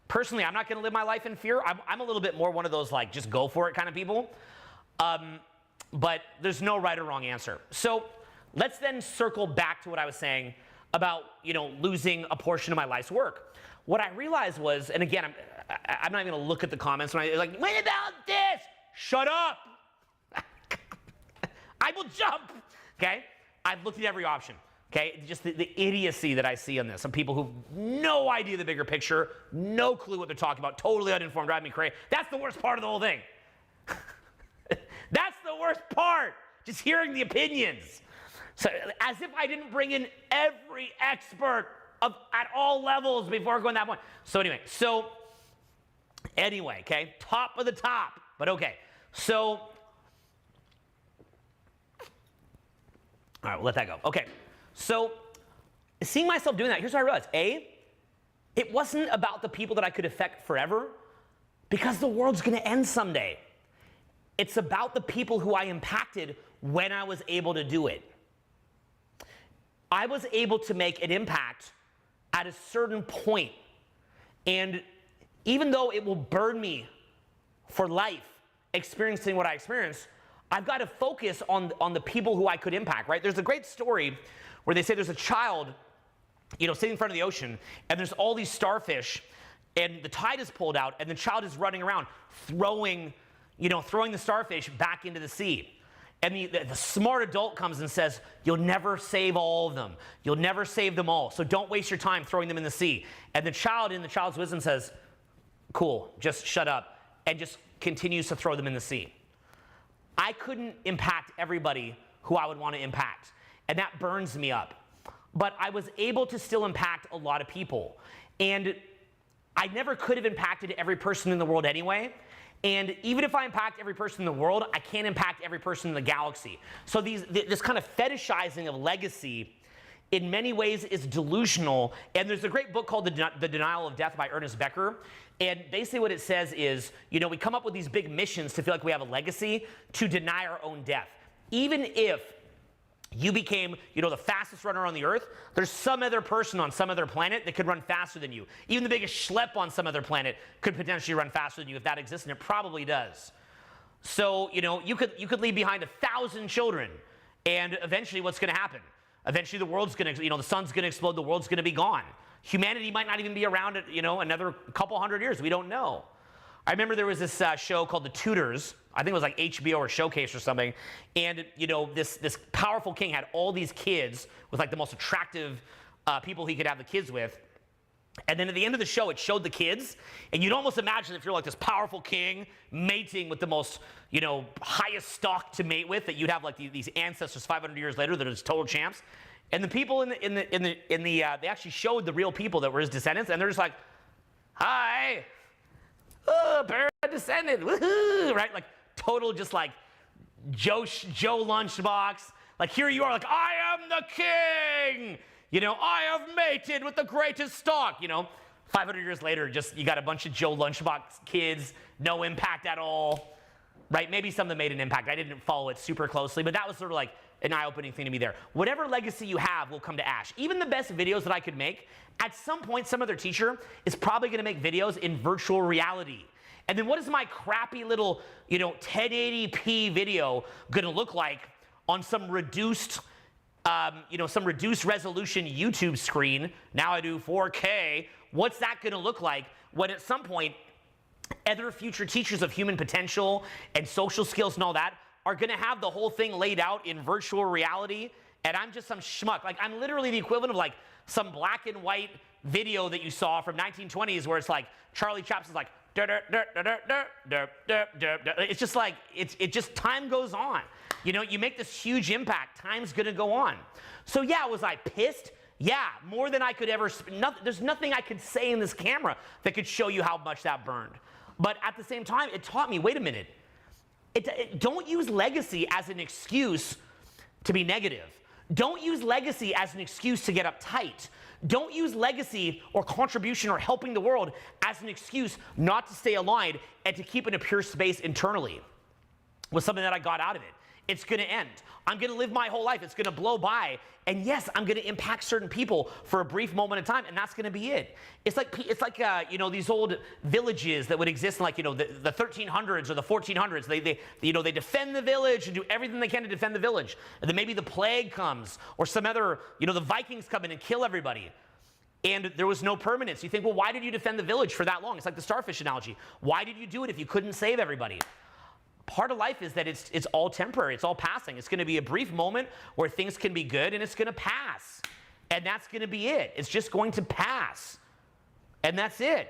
Personally, I'm not going to live my life in fear. I'm a little bit more one of those, like, just go for it kind of people. But there's no right or wrong answer. So let's then circle back to what I was saying about, you know, losing a portion of my life's work. What I realized was, and again, I'm not even going to look at the comments when I like, what about this? Shut up. I will jump. Okay? I've looked at every option. Okay? Just the idiocy that I see on this. Some people who have no idea the bigger picture, no clue what they're talking about, totally uninformed, drive me crazy. That's the worst part of the whole thing. That's the worst part. Just hearing the opinions. So, as if I didn't bring in every expert at all levels before going to that point. So anyway, okay, top of the top, but okay. So, all right, we'll let that go. Okay, so seeing myself doing that, here's what I realized. It wasn't about the people that I could affect forever because the world's going to end someday. It's about the people who I impacted when I was able to do it. I was able to make an impact at a certain point. And even though it will burn me for life experiencing what I experienced, I've got to focus on the people who I could impact, right? There's a great story where they say there's a child, you know, sitting in front of the ocean, and there's all these starfish, and the tide is pulled out, and the child is running around throwing the starfish back into the sea. And the smart adult comes and says, you'll never save all of them. You'll never save them all. So don't waste your time throwing them in the sea. And the child, in the child's wisdom, says, cool, just shut up, and just continues to throw them in the sea. I couldn't impact everybody who I would want to impact. And that burns me up. But I was able to still impact a lot of people. And I never could have impacted every person in the world anyway. And even if I impact every person in the world, I can't impact every person in the galaxy. So this kind of fetishizing of legacy in many ways is delusional. And there's a great book called The Denial of Death by Ernest Becker. And basically what it says is, you know, we come up with these big missions to feel like we have a legacy to deny our own death. Even if you became, you know, the fastest runner on the earth, there's some other person on some other planet that could run faster than you. Even the biggest schlep on some other planet could potentially run faster than you if that exists, and it probably does. So, you know, you could leave behind 1,000 children, And eventually what's going to happen? Eventually the world's going to, the sun's going to explode, the world's going to be gone. Humanity might not even be around, another couple hundred years. We don't know. I remember there was this show called The Tudors. I think it was like HBO or Showcase or something. And, this powerful king had all these kids with like the most attractive people he could have the kids with. And then at the end of the show, it showed the kids. And you'd almost imagine if you're like this powerful king mating with the most, highest stock to mate with, that you'd have like these ancestors 500 years later that are just total champs. And the people they actually showed the real people that were his descendants, and they're just like, hi, Bear descendant, woohoo, right? Like total just like Joe Lunchbox. Like here you are, like I am the king. I have mated with the greatest stock. 500 years later, just you got a bunch of Joe Lunchbox kids, no impact at all, right? Maybe some of them made an impact. I didn't follow it super closely, but that was sort of like an eye-opening thing to me there. Whatever legacy you have will come to ash. Even the best videos that I could make, at some point, some other teacher is probably going to make videos in virtual reality. And then what is my crappy little, 1080p video going to look like on some reduced resolution YouTube screen? Now I do 4K. What's that going to look like when at some point other future teachers of human potential and social skills and all that are going to have the whole thing laid out in virtual reality, and I'm just some schmuck. Like, I'm literally the equivalent of like some black and white video that you saw from 1920s where it's like Charlie Chaplin's like, it's just like, it just, time goes on. You make this huge impact, time's gonna go on. So yeah, was I pissed? Yeah, more than I could ever, there's nothing I could say in this camera that could show you how much that burned. But at the same time, it taught me, wait a minute, don't use legacy as an excuse to be negative. Don't use legacy as an excuse to get uptight. Don't use legacy or contribution or helping the world as an excuse not to stay aligned and to keep in a pure space internally. Was something that I got out of it. It's going to end. I'm going to live my whole life. It's going to blow by. And yes, I'm going to impact certain people for a brief moment of time, and that's going to be it. It's like these old villages that would exist in the 1300s or the 1400s. They defend the village and do everything they can to defend the village. And then maybe the plague comes or some other, the Vikings come in and kill everybody. And there was no permanence. You think, well, why did you defend the village for that long? It's like the starfish analogy. Why did you do it if you couldn't save everybody? Part of life is that it's all temporary. It's all passing. It's going to be a brief moment where things can be good, and it's going to pass. And that's going to be it. It's just going to pass. And that's it.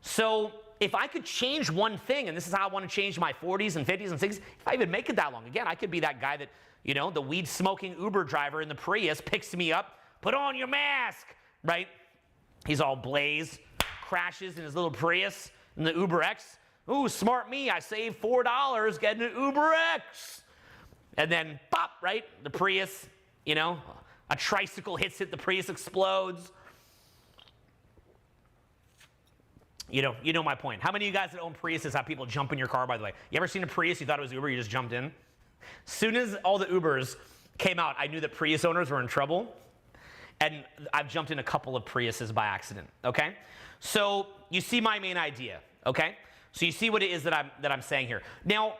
So if I could change one thing, and this is how I want to change my 40s and 50s and 60s, if I even make it that long, again, I could be that guy that, the weed-smoking Uber driver in the Prius picks me up, put on your mask, right? He's all blazed, crashes in his little Prius in the Uber X. Ooh, smart me, I saved $4 getting an Uber X. And then, pop, right? The Prius, a tricycle hits it, the Prius explodes. You know my point. How many of you guys that own Priuses have people jump in your car, by the way? You ever seen a Prius, you thought it was Uber, you just jumped in? As soon as all the Ubers came out, I knew that Prius owners were in trouble. And I've jumped in a couple of Priuses by accident, okay? So you see my main idea, okay? So you see what it is that I'm saying here. Now,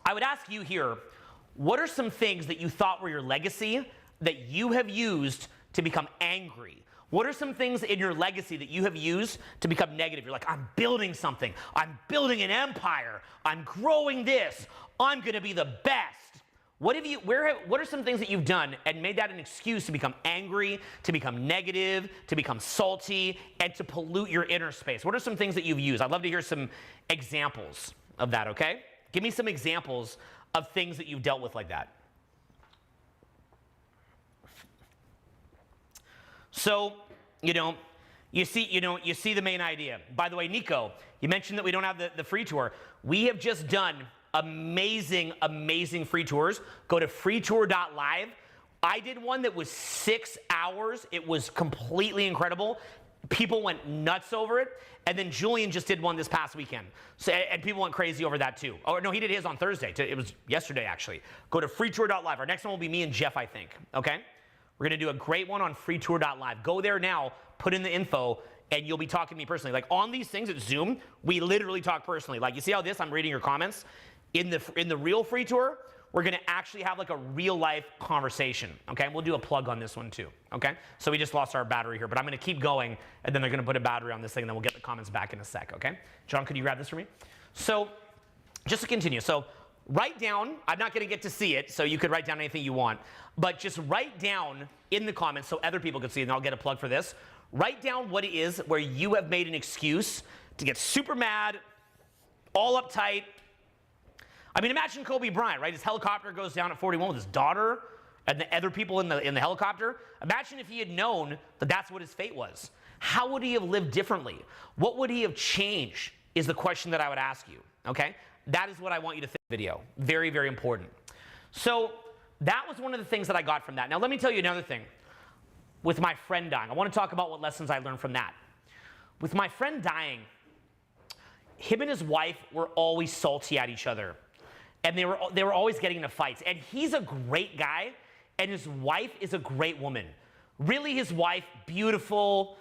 I would ask you here, what are some things that you thought were your legacy that you have used to become angry? What are some things in your legacy that you have used to become negative? You're like, I'm building something. I'm building an empire. I'm growing this. I'm going to be the best. What are some things that you've done and made that an excuse to become angry, to become negative, to become salty, and to pollute your inner space? What are some things that you've used? I'd love to hear some examples of that, okay? Give me some examples of things that you've dealt with like that. So, you see the main idea. By the way, Nico, you mentioned that we don't have the free tour. We have just done amazing free tours. Go to freetour.live. I did one that was 6 hours. It was completely incredible. People went nuts over it. And then Julian just did one this past weekend. And people went crazy over that too. Oh, no, he did his on Thursday. It was yesterday, actually. Go to freetour.live. Our next one will be me and Jeff, I think. Okay? We're going to do a great one on freetour.live. Go there now, put in the info, and you'll be talking to me personally. Like on these things at Zoom, we literally talk personally. Like you see how I'm reading your comments? In the real free tour, we're going to actually have like a real life conversation, okay? We'll do a plug on this one too, okay? So we just lost our battery here, but I'm going to keep going, and then they're going to put a battery on this thing, and then we'll get the comments back in a sec, okay? John, could you grab this for me? So just to continue, so write down, I'm not going to get to see it, so you could write down anything you want, but just write down in the comments so other people can see it, and I'll get a plug for this. Write down what it is where you have made an excuse to get super mad, all uptight. I mean, imagine Kobe Bryant, right? His helicopter goes down at 41 with his daughter and the other people in the helicopter. Imagine if he had known that that's what his fate was. How would he have lived differently? What would he have changed is the question that I would ask you, okay? That is what I want you to think of the video. Very, very important. So that was one of the things that I got from that. Now, let me tell you another thing. With my friend dying, I want to talk about what lessons I learned from that. With my friend dying, him and his wife were always salty at each other. And they were always getting into fights. And he's a great guy, and his wife is a great woman. Really, his wife, beautiful,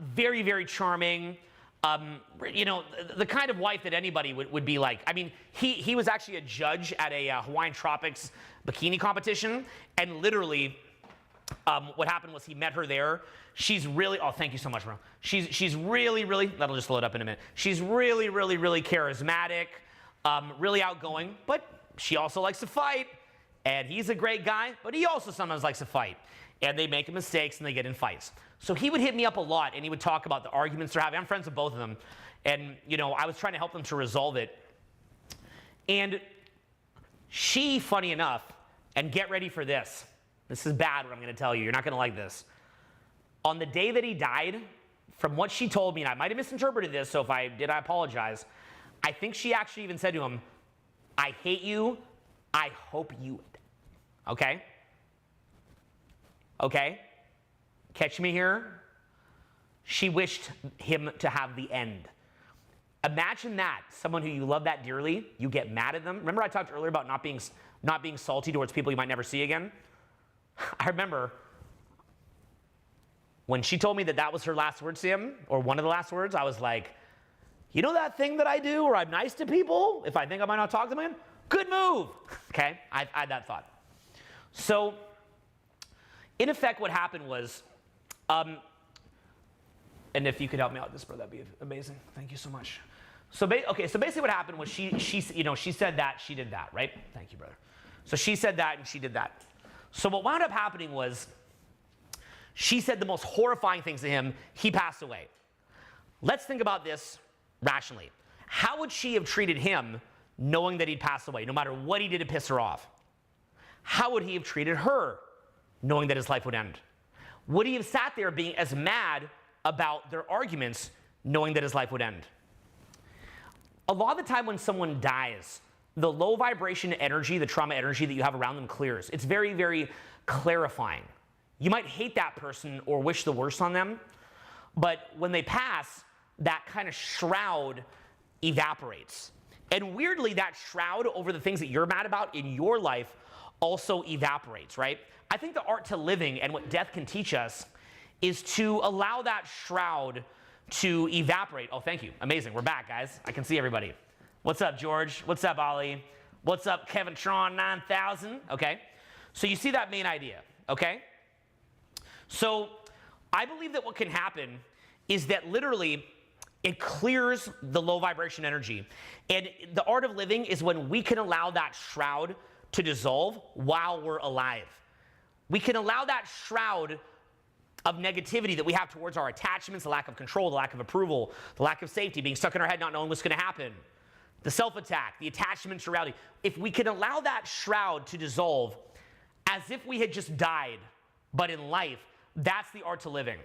very, very charming. You know, the kind of wife that anybody would be like. I mean, he was actually a judge at a Hawaiian Tropics bikini competition, and literally, what happened was he met her there. She's really, oh, thank you so much, bro. She's really, really, that'll just load up in a minute. She's really, really, really charismatic, really outgoing, but she also likes to fight. And he's a great guy, but he also sometimes likes to fight. And they make mistakes and they get in fights. So he would hit me up a lot and he would talk about the arguments they're having. I'm friends with both of them. And, you know, I was trying to help them to resolve it. And she, funny enough, and get ready for this. This is bad what I'm going to tell you. You're not going to like this. On the day that he died, from what she told me, and I might have misinterpreted this, so if I did, I apologize. I think she actually even said to him, I hate you. I hope you, okay? Okay? Catch me here. She wished him to have the end. Imagine that, someone who you love that dearly, you get mad at them. Remember I talked earlier about not being salty towards people you might never see again? I remember when she told me that that was her last words to him, or one of the last words, I was like, you know that thing that I do where I'm nice to people if I think I might not talk to them again? Good move. Okay, I had that thought. So, in effect, what happened was, and if you could help me out with this, bro, that'd be amazing. Thank you so much. So, okay, so basically what happened was she said that, she did that, right? Thank you, brother. So she said that and she did that. So what wound up happening was, she said the most horrifying things to him. He passed away. Let's think about this rationally. How would she have treated him knowing that he'd passed away, no matter what he did to piss her off? How would he have treated her knowing that his life would end? Would he have sat there being as mad about their arguments knowing that his life would end? A lot of the time when someone dies, the low vibration energy, the trauma energy that you have around them clears. It's very, very clarifying. You might hate that person or wish the worst on them, but when they pass, that kind of shroud evaporates. And weirdly, that shroud over the things that you're mad about in your life also evaporates, right? I think the art to living and what death can teach us is to allow that shroud to evaporate. Oh, thank you. Amazing. We're back, guys. I can see everybody. What's up, George? What's up, Ollie? What's up, Kevin Tron 9000? Okay. So you see that main idea, okay? So I believe that what can happen is that literally it clears the low vibration energy. And the art of living is when we can allow that shroud to dissolve while we're alive. We can allow that shroud of negativity that we have towards our attachments, the lack of control, the lack of approval, the lack of safety, being stuck in our head, not knowing what's going to happen, the self-attack, the attachment to reality. If we can allow that shroud to dissolve as if we had just died, but in life, that's the art to living.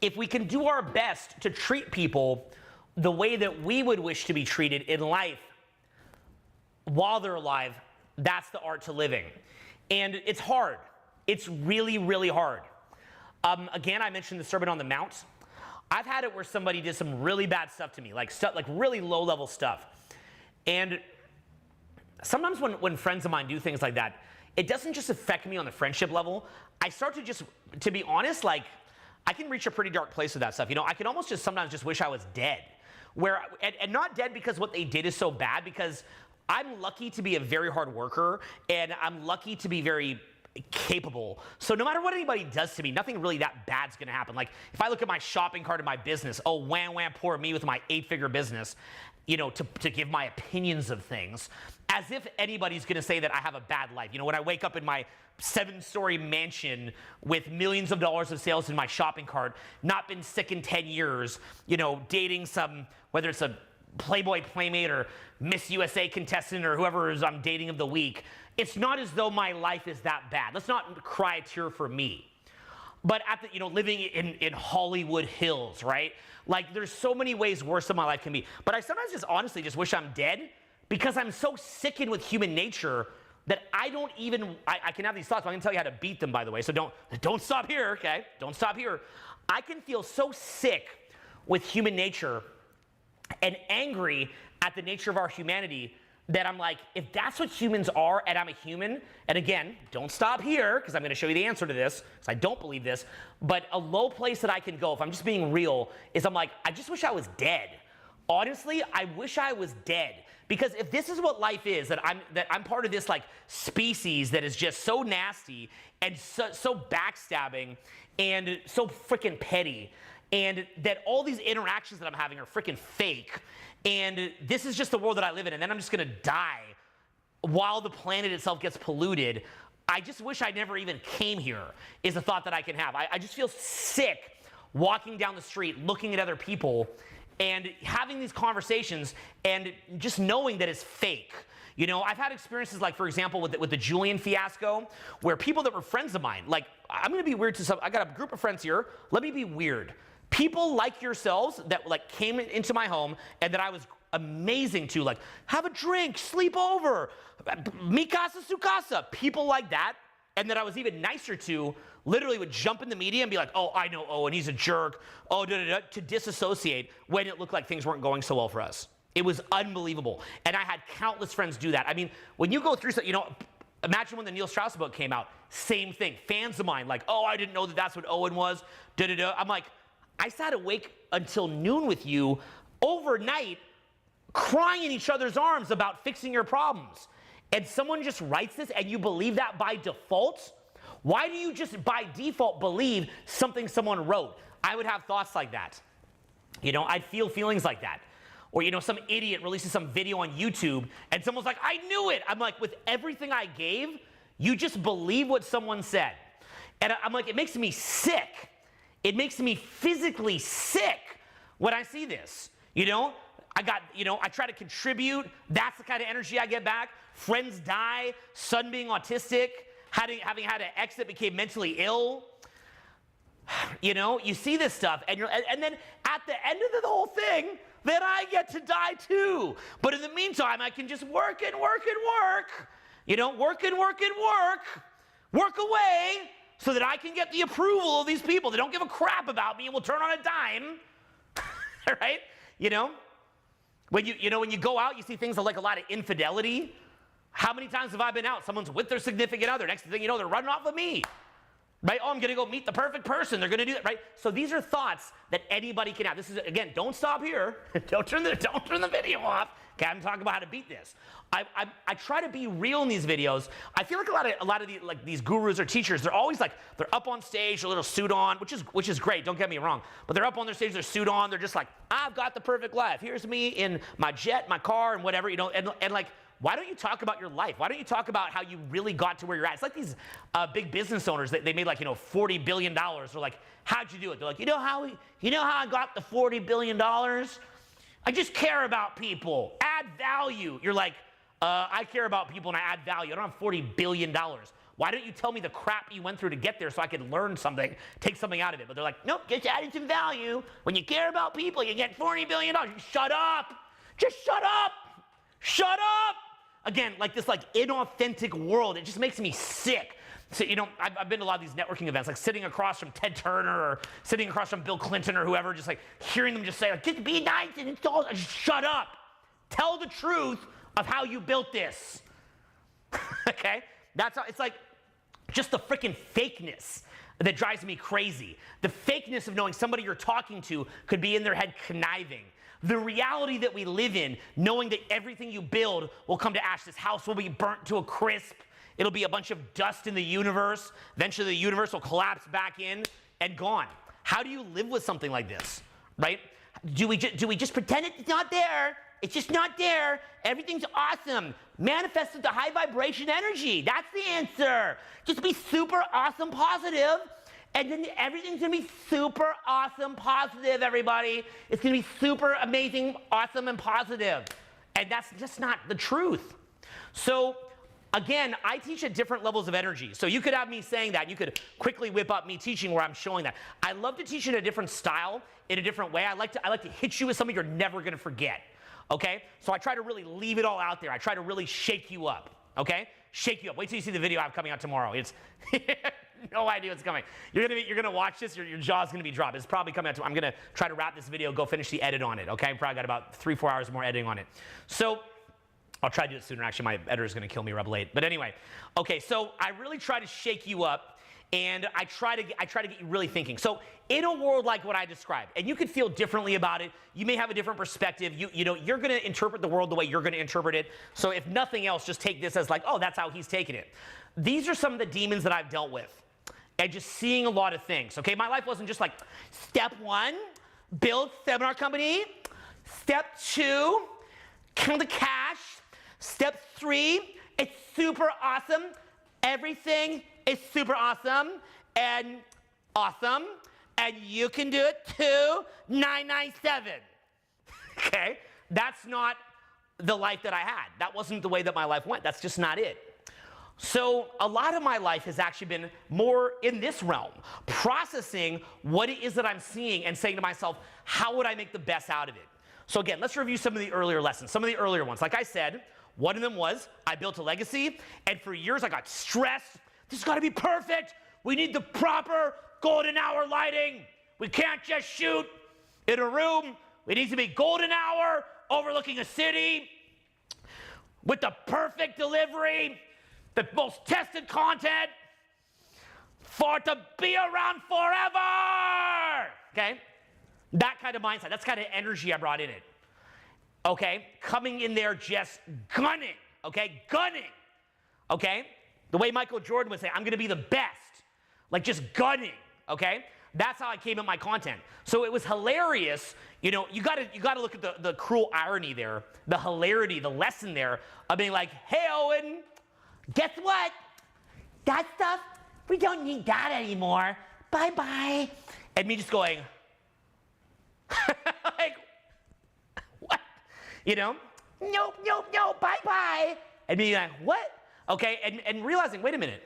If we can do our best to treat people the way that we would wish to be treated in life while they're alive, that's the art to living. And it's hard. It's really, really hard. Again, I mentioned the Sermon on the Mount. I've had it where somebody did some really bad stuff to me, like really low-level stuff. And sometimes when friends of mine do things like that, it doesn't just affect me on the friendship level. I start to just, to be honest, like, I can reach a pretty dark place with that stuff. You know, I can almost just sometimes just wish I was dead. and not dead because what they did is so bad, because I'm lucky to be a very hard worker, and I'm lucky to be very capable. So no matter what anybody does to me, nothing really that bad's gonna happen. Like if I look at my shopping cart in my business, oh, wham, wham, poor me with my 8-figure business, you know, to give my opinions of things, as if anybody's gonna say that I have a bad life. You know, when I wake up in my 7-story mansion with millions of dollars of sales in my shopping cart, not been sick in 10 years, you know, dating some, whether it's a Playboy Playmate or Miss USA contestant or whoever is I'm dating of the week, it's not as though my life is that bad. Let's not cry a tear for me. But at the, you know, living in Hollywood Hills, right? Like there's so many ways worse than my life can be. But I sometimes just honestly just wish I'm dead, because I'm so sickened with human nature that I don't even, I can have these thoughts, but I can tell you how to beat them, by the way. So don't stop here, okay? Don't stop here. I can feel so sick with human nature and angry at the nature of our humanity that I'm like, if that's what humans are and I'm a human, and again, don't stop here because I'm going to show you the answer to this because I don't believe this, but a low place that I can go, if I'm just being real, is I'm like, I just wish I was dead. Honestly, I wish I was dead, because if this is what life is, that I'm part of this like species that is just so nasty and so backstabbing and so freaking petty, and that all these interactions that I'm having are freaking fake, and this is just the world that I live in, and then I'm just gonna die while the planet itself gets polluted. I just wish I never even came here, is a thought that I can have. I just feel sick walking down the street, looking at other people, and having these conversations, and just knowing that it's fake. You know, I've had experiences like, for example, with the Julian fiasco, where people that were friends of mine, like, I'm gonna be weird to some, I got a group of friends here, let me be weird. People like yourselves that like came into my home and that I was amazing to, like, have a drink, sleep over, mikasa sukasa, people like that, and that I was even nicer to, literally would jump in the media and be like, oh, I know Owen, he's a jerk, oh, to disassociate when it looked like things weren't going so well for us. It was unbelievable. And I had countless friends do that. I mean, when you go through, you know, imagine when the Neil Strauss book came out, same thing. Fans of mine, like, oh, I didn't know that that's what Owen was, I'm like, I sat awake until noon with you overnight, crying in each other's arms about fixing your problems. And someone just writes this and you believe that by default? Why do you just by default believe something someone wrote? I would have thoughts like that. You know, I'd feel feelings like that. Or, you know, some idiot releases some video on YouTube and someone's like, I knew it. I'm like, with everything I gave, you just believe what someone said. And I'm like, it makes me sick. It makes me physically sick when I see this. You know, I try to contribute. That's the kind of energy I get back. Friends die, son being autistic, having had an ex that became mentally ill. You know, you see this stuff, and then at the end of the whole thing, then I get to die too. But in the meantime, I can just work and work and work. You know, work and work and work away, so that I can get the approval of these people that don't give a crap about me and will turn on a dime. Right? You know? When you go out, you see things like a lot of infidelity. How many times have I been out? Someone's with their significant other. Next thing you know, they're running off of me. Right? Oh, I'm going to go meet the perfect person. They're going to do that, right? So these are thoughts that anybody can have. This is, again, don't stop here. Don't turn the video off. Okay, I'm talking about how to beat this. I try to be real in these videos. I feel like a lot of these gurus or teachers, they're always like, they're up on stage, a little suit on, which is great, don't get me wrong. But they're up on their stage, their suit on, they're just like, I've got the perfect life. Here's me in my jet, my car, and whatever, you know, and like, why don't you talk about your life? Why don't you talk about how you really got to where you're at? It's like these big business owners that they made like, you know, $40 billion. They're like, how'd you do it? They're like, you know how I got the $40 billion? I just care about people. Add value. You're like, I care about people and I add value. I don't have $40 billion. Why don't you tell me the crap you went through to get there so I can learn something, take something out of it? But they're like, nope, just adding some value. When you care about people, you get $40 billion. Shut up. Just shut up. Shut up. Again, like this like inauthentic world, it just makes me sick. So, you know, I've been to a lot of these networking events, like sitting across from Ted Turner or sitting across from Bill Clinton or whoever, just like hearing them just say, like, just be nice and it's all, just shut up. Tell the truth of how you built this. Okay? That's how, it's like, just the freaking fakeness that drives me crazy. The fakeness of knowing somebody you're talking to could be in their head conniving. The reality that we live in, knowing that everything you build will come to ash. This house will be burnt to a crisp. It'll be a bunch of dust in the universe. Eventually the universe will collapse back in and gone. How do you live with something like this, right? Do we just pretend it's not there? It's just not there. Everything's awesome. Manifest with the high vibration energy. That's the answer. Just be super awesome positive, and then everything's gonna be super awesome positive, everybody. It's gonna be super amazing, awesome, and positive. And that's just not the truth. So again, I teach at different levels of energy. So you could have me saying that. You could quickly whip up me teaching where I'm showing that. I love to teach in a different style, in a different way. I like to hit you with something you're never gonna forget. Okay? So I try to really leave it all out there. I try to really shake you up. Okay? Shake you up. Wait till you see the video I have coming out tomorrow. It's no idea what's coming. You're gonna watch this, your jaw's gonna be dropped. It's probably coming out tomorrow. I'm gonna try to wrap this video, go finish the edit on it. Okay? Probably got about 3-4 hours more editing on it. So I'll try to do it sooner. Actually, my editor's gonna kill me up late. But anyway, okay, so I really try to shake you up, and I try to get you really thinking. So in a world like what I described, and you could feel differently about it, you may have a different perspective. You know, you're gonna interpret the world the way you're gonna interpret it. So if nothing else, just take this as like, oh, that's how he's taking it. These are some of the demons that I've dealt with, and just seeing a lot of things. Okay, my life wasn't just like step 1, build seminar company. Step 2, count the cash. Step 3, it's super awesome. Everything is super awesome, and you can do it too, 997. Okay? That's not the life that I had. That wasn't the way that my life went. That's just not it. So a lot of my life has actually been more in this realm, processing what it is that I'm seeing and saying to myself, how would I make the best out of it? So again, let's review some of the earlier lessons, some of the earlier ones. Like I said, one of them was I built a legacy, and for years I got stressed. This has got to be perfect. We need the proper golden hour lighting. We can't just shoot in a room. It needs to be golden hour overlooking a city with the perfect delivery, the most tested content for it to be around forever. Okay? That kind of mindset, that's kind of energy I brought in it. Okay? Coming in there just gunning. Okay? Gunning. Okay? The way Michael Jordan would say, I'm going to be the best. Like just gunning. Okay? That's how I came at my content. So it was hilarious. You know, you gotta look at the cruel irony there, the hilarity, the lesson there of being like, hey, Owen, guess what? That stuff, we don't need that anymore. Bye-bye. And me just going, like, what? You know? Nope, bye-bye. And me like, what? Okay, and realizing, wait a minute.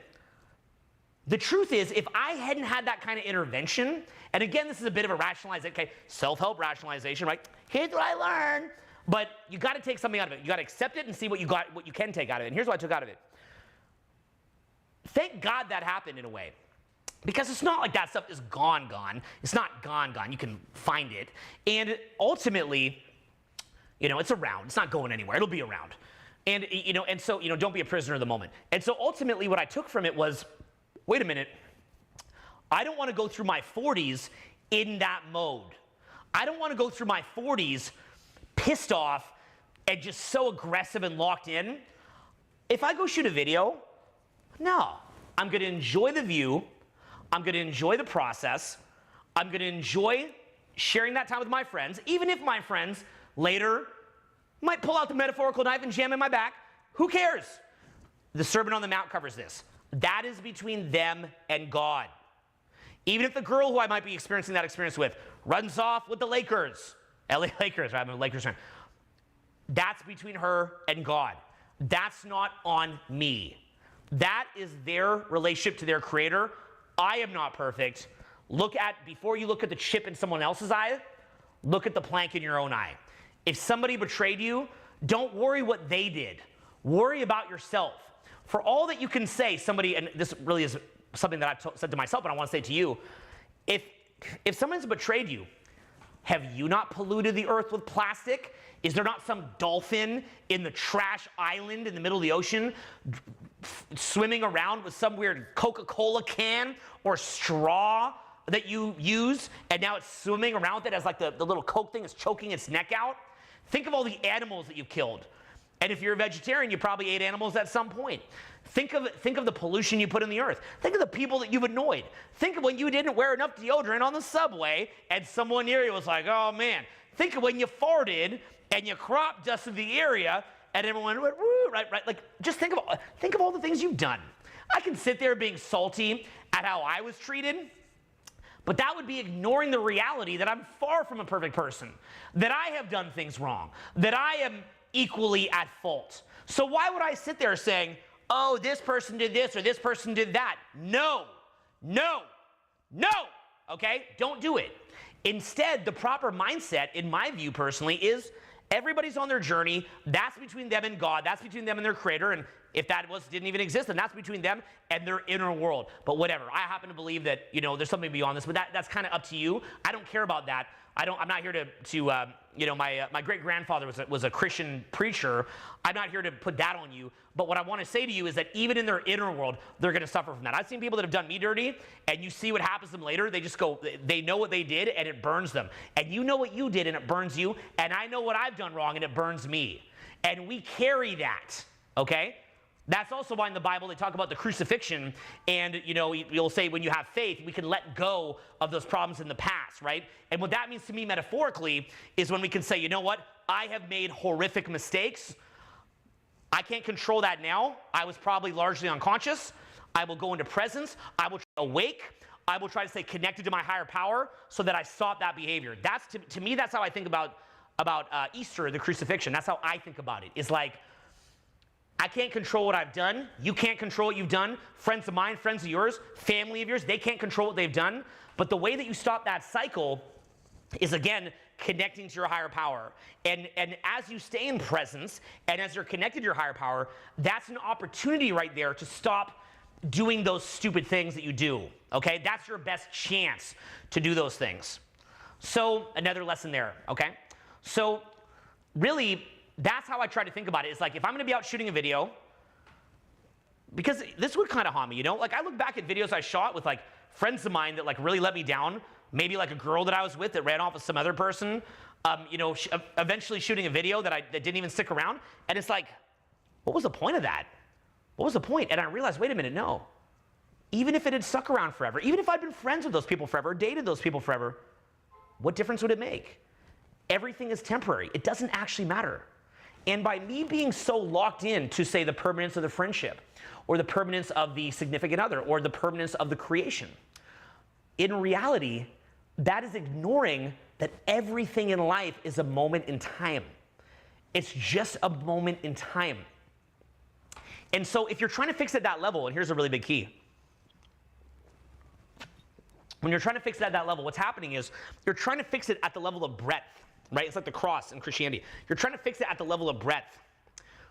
The truth is, if I hadn't had that kind of intervention, and again, this is a bit of a rationalization, okay, self-help rationalization, right? Here's what I learned. But you got to take something out of it. You got to accept it and see what you can take out of it. And here's what I took out of it. Thank God that happened in a way. Because it's not like that stuff is gone. It's not gone. You can find it. And ultimately, you know, it's around. It's not going anywhere. It'll be around. And, you know, and so, you know, don't be a prisoner of the moment. And so ultimately what I took from it was, wait a minute, I don't want to go through my 40s in that mode. I don't want to go through my 40s pissed off and just so aggressive and locked in. If I go shoot a video, no. I'm going to enjoy the view. I'm going to enjoy the process. I'm going to enjoy sharing that time with my friends, even if my friends later might pull out the metaphorical knife and jam in my back. Who cares? The Sermon on the Mount covers this. That is between them and God. Even if the girl who I might be experiencing that experience with runs off with the Lakers, LA Lakers, right? I'm a Lakers fan. That's between her and God. That's not on me. That is their relationship to their creator. I am not perfect. Before you look at the chip in someone else's eye, look at the plank in your own eye. If somebody betrayed you, don't worry what they did. Worry about yourself. For all that you can say, somebody, and this really is something that I've said to myself, and I want to say to you, if someone's betrayed you, Have you not polluted the earth with plastic? Is there not some dolphin in the trash island in the middle of the ocean swimming around with some weird Coca-Cola can or straw that you use, and now it's swimming around with it as like the little Coke thing is choking its neck out? Think of all the animals that you've killed. And if you're a vegetarian, you probably ate animals at some point. Think of the pollution you put in the earth. Think of the people that you've annoyed. Think of when you didn't wear enough deodorant on the subway and someone near you was like, oh man. Think of when you farted and you crop dusted the area and everyone went, woo, right? Like, just think of all the things you've done. I can sit there being salty at how I was treated, but that would be ignoring the reality that I'm far from a perfect person, that I have done things wrong, that I am equally at fault. So why would I sit there saying, oh, this person did this or this person did that? No, no, no, okay? Don't do it. Instead, the proper mindset, in my view personally, is everybody's on their journey. That's between them and God. That's between them and their creator. And if that didn't even exist, then that's between them and their inner world. But whatever. I happen to believe that, there's something beyond this, but that's kind of up to you. I don't care about that. I'm not here to my great-grandfather was a Christian preacher. I'm not here to put that on you. But what I want to say to you is that even in their inner world, they're going to suffer from that. I've seen people that have done me dirty, and you see what happens to them later. They just go, they know what they did, and it burns them. And you know what you did, and it burns you. And I know what I've done wrong, and it burns me. And we carry that, okay? That's also why in the Bible they talk about the crucifixion, and you'll say when you have faith, we can let go of those problems in the past, right? And what that means to me metaphorically is when we can say, you know what, I have made horrific mistakes. I can't control that now. I was probably largely unconscious. I will go into presence. I will awake. I will try to stay connected to my higher power so that I stop that behavior. That's to me, that's how I think about Easter, the crucifixion. That's how I think about it. It's like, I can't control what I've done. You can't control what you've done. Friends of mine, friends of yours, family of yours, they can't control what they've done. But the way that you stop that cycle is, again, connecting to your higher power. And as you stay in presence and as you're connected to your higher power, that's an opportunity right there to stop doing those stupid things that you do, okay? That's your best chance to do those things. So another lesson there, okay? So really, that's how I try to think about it. It's like if I'm going to be out shooting a video, because this would kind of haunt me, Like I look back at videos I shot with like friends of mine that like really let me down. Maybe like a girl that I was with that ran off with some other person. Eventually shooting a video that didn't even stick around. And it's like, what was the point of that? What was the point? And I realized, wait a minute, no. Even if it had stuck around forever, even if I'd been friends with those people forever, dated those people forever, what difference would it make? Everything is temporary. It doesn't actually matter. And by me being so locked in to, say, the permanence of the friendship, or the permanence of the significant other, or the permanence of the creation, in reality, that is ignoring that everything in life is a moment in time. It's just a moment in time. And so if you're trying to fix it at that level, and here's a really big key. When you're trying to fix it at that level, what's happening is you're trying to fix it at the level of breadth. Right? It's like the cross in Christianity. You're trying to fix it at the level of breadth,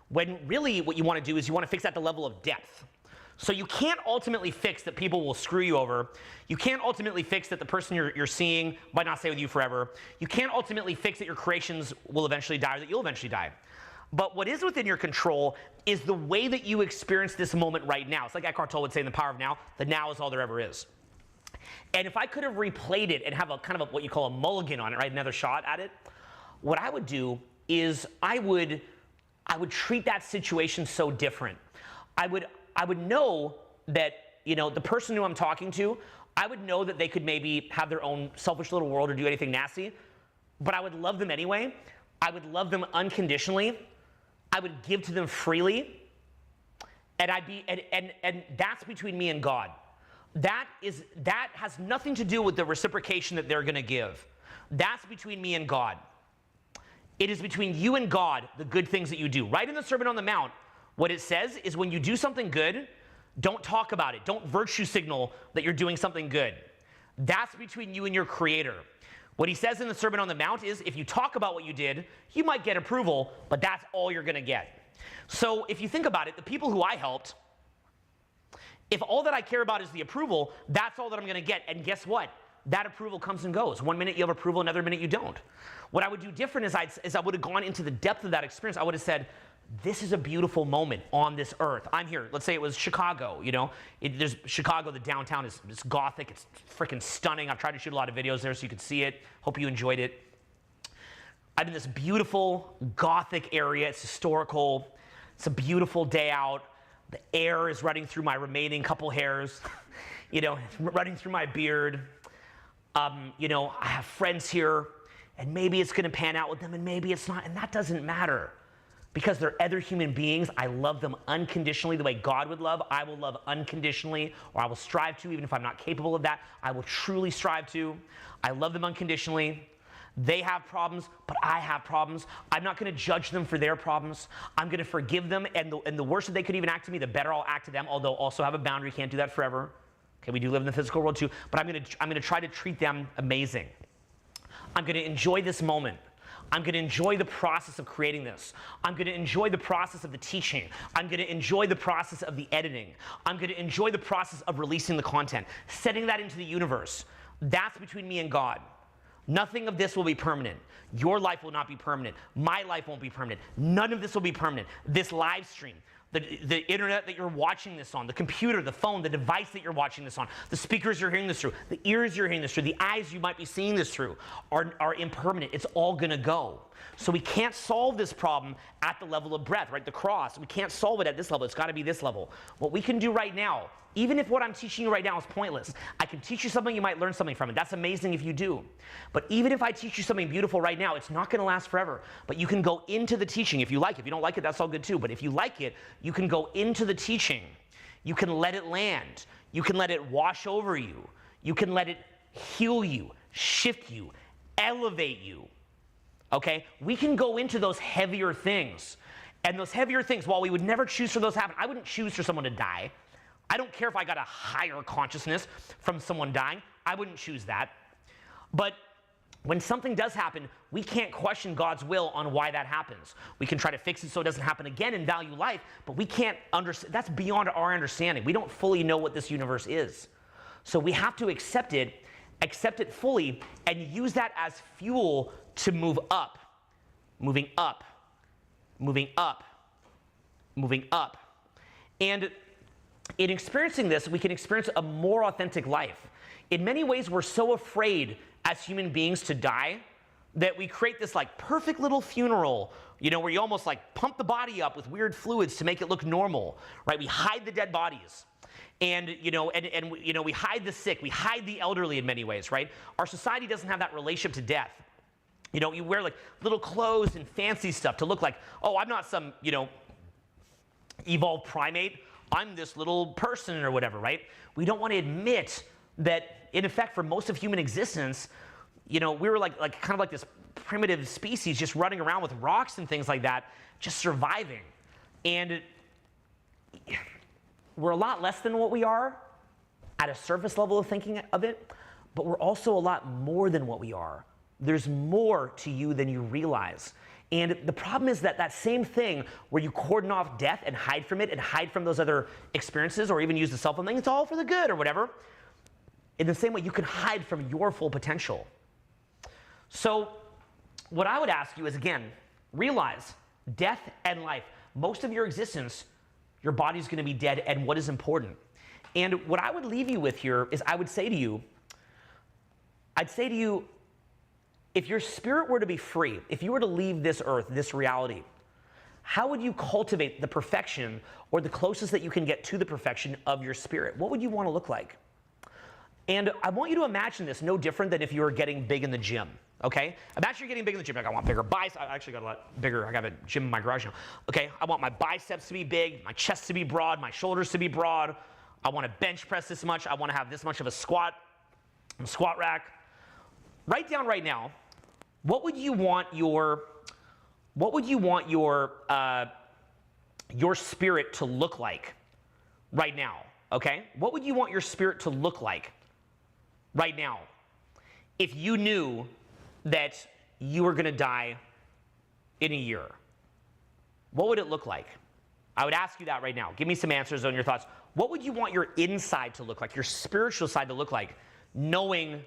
when really what you want to do is you want to fix it at the level of depth. So you can't ultimately fix that people will screw you over. You can't ultimately fix that the person you're seeing might not stay with you forever. You can't ultimately fix that your creations will eventually die or that you'll eventually die. But what is within your control is the way that you experience this moment right now. It's like Eckhart Tolle would say in The Power of Now, the now is all there ever is. And if I could have replayed it and have a kind of what you call a mulligan on it, right, another shot at it, what I would do is I would treat that situation so different. I would know that, the person who I'm talking to, I would know that they could maybe have their own selfish little world or do anything nasty, but I would love them anyway. I would love them unconditionally. I would give to them freely. And and that's between me and God. That has nothing to do with the reciprocation that they're going to give. That's between me and God. It is between you and God, the good things that you do. Right in the Sermon on the Mount, what it says is when you do something good, don't talk about it. Don't virtue signal that you're doing something good. That's between you and your Creator. What he says in the Sermon on the Mount is if you talk about what you did, you might get approval, but that's all you're going to get. So if you think about it, the people who I helped, if all that I care about is the approval, that's all that I'm going to get. And guess what? that approval comes and goes. One minute you have approval, another minute you don't. What I would do different is I would have gone into the depth of that experience. I would have said, this is a beautiful moment on this earth. I'm here. Let's say it was Chicago, you know. There's Chicago, the downtown is gothic. It's freaking stunning. I've tried to shoot a lot of videos there so you could see it. Hope you enjoyed it. I'm in this beautiful gothic area. It's historical. It's a beautiful day out. The air is running through my remaining couple hairs, you know, running through my beard. You know, I have friends here, and maybe it's going to pan out with them, and maybe it's not, and that doesn't matter. Because they're other human beings, I love them unconditionally the way God would love. I will love unconditionally, or I will strive to, even if I'm not capable of that. I will truly strive to. I love them unconditionally. They have problems, but I have problems. I'm not going to judge them for their problems. I'm going to forgive them, and the worse that they could even act to me, the better I'll act to them, although also have a boundary. Can't do that forever. Okay, we do live in the physical world too, but I'm going to try to treat them amazing. I'm going to enjoy this moment. I'm going to enjoy the process of creating this. I'm going to enjoy the process of the teaching. I'm going to enjoy the process of the editing. I'm going to enjoy the process of releasing the content, setting that into the universe. That's between me and God. Nothing of this will be permanent. Your life will not be permanent. My life won't be permanent. None of this will be permanent. This live stream, the internet that you're watching this on, the computer, the phone, the device that you're watching this on, the speakers you're hearing this through, the ears you're hearing this through, the eyes you might be seeing this through are impermanent. It's all going to go. So we can't solve this problem at the level of breath, right? The cross, we can't solve it at this level. It's got to be this level. What we can do right now, even if what I'm teaching you right now is pointless, I can teach you something, you might learn something from it. That's amazing if you do. But even if I teach you something beautiful right now, it's not going to last forever. But you can go into the teaching if you like it. If you don't like it, that's all good too. But if you like it, you can go into the teaching. You can let it land. You can let it wash over you. You can let it heal you, shift you, elevate you. Okay? We can go into those heavier things. And those heavier things, while we would never choose for those to happen, I wouldn't choose for someone to die. I don't care if I got a higher consciousness from someone dying. I wouldn't choose that. But when something does happen, we can't question God's will on why that happens. We can try to fix it so it doesn't happen again and value life, but we can't understand. That's beyond our understanding. We don't fully know what this universe is. So we have to accept it fully, and use that as fuel to move up, moving up, moving up, moving up. And in experiencing this, we can experience a more authentic life. In many ways, we're so afraid as human beings to die that we create this like perfect little funeral, you know, where you almost like pump the body up with weird fluids to make it look normal, right? We hide the dead bodies. And we hide the sick, we hide the elderly in many ways, right? Our society doesn't have that relationship to death. You know, you wear like little clothes and fancy stuff to look like, oh, I'm not some, you know, evolved primate. I'm this little person or whatever, right? We don't want to admit that, in effect, for most of human existence, you know, we were like kind of like this primitive species just running around with rocks and things like that, just surviving. And we're a lot less than what we are at a surface level of thinking of it, but we're also a lot more than what we are. There's more to you than you realize. And the problem is that that same thing where you cordon off death and hide from it and hide from those other experiences, or even use the cell phone thing, it's all for the good or whatever. In the same way, you can hide from your full potential. So what I would ask you is, again, realize death and life. Most of your existence, your body's going to be dead, and what is important. And what I would leave you with here is I'd say to you, if your spirit were to be free, if you were to leave this earth, this reality, how would you cultivate the perfection, or the closest that you can get to the perfection of your spirit? What would you want to look like? And I want you to imagine this no different than if you were getting big in the gym, okay? Imagine you're getting big in the gym. Like, I want bigger biceps. I actually got a lot bigger. I got a gym in my garage now. Okay, I want my biceps to be big, my chest to be broad, my shoulders to be broad. I want to bench press this much. I want to have this much of a squat rack. Write down right now, what would you want your spirit to look like right now, okay? What would you want your spirit to look like right now if you knew that you were going to die in a year? What would it look like? I would ask you that right now. Give me some answers on your thoughts. What would you want your inside to look like, your spiritual side to look like, knowing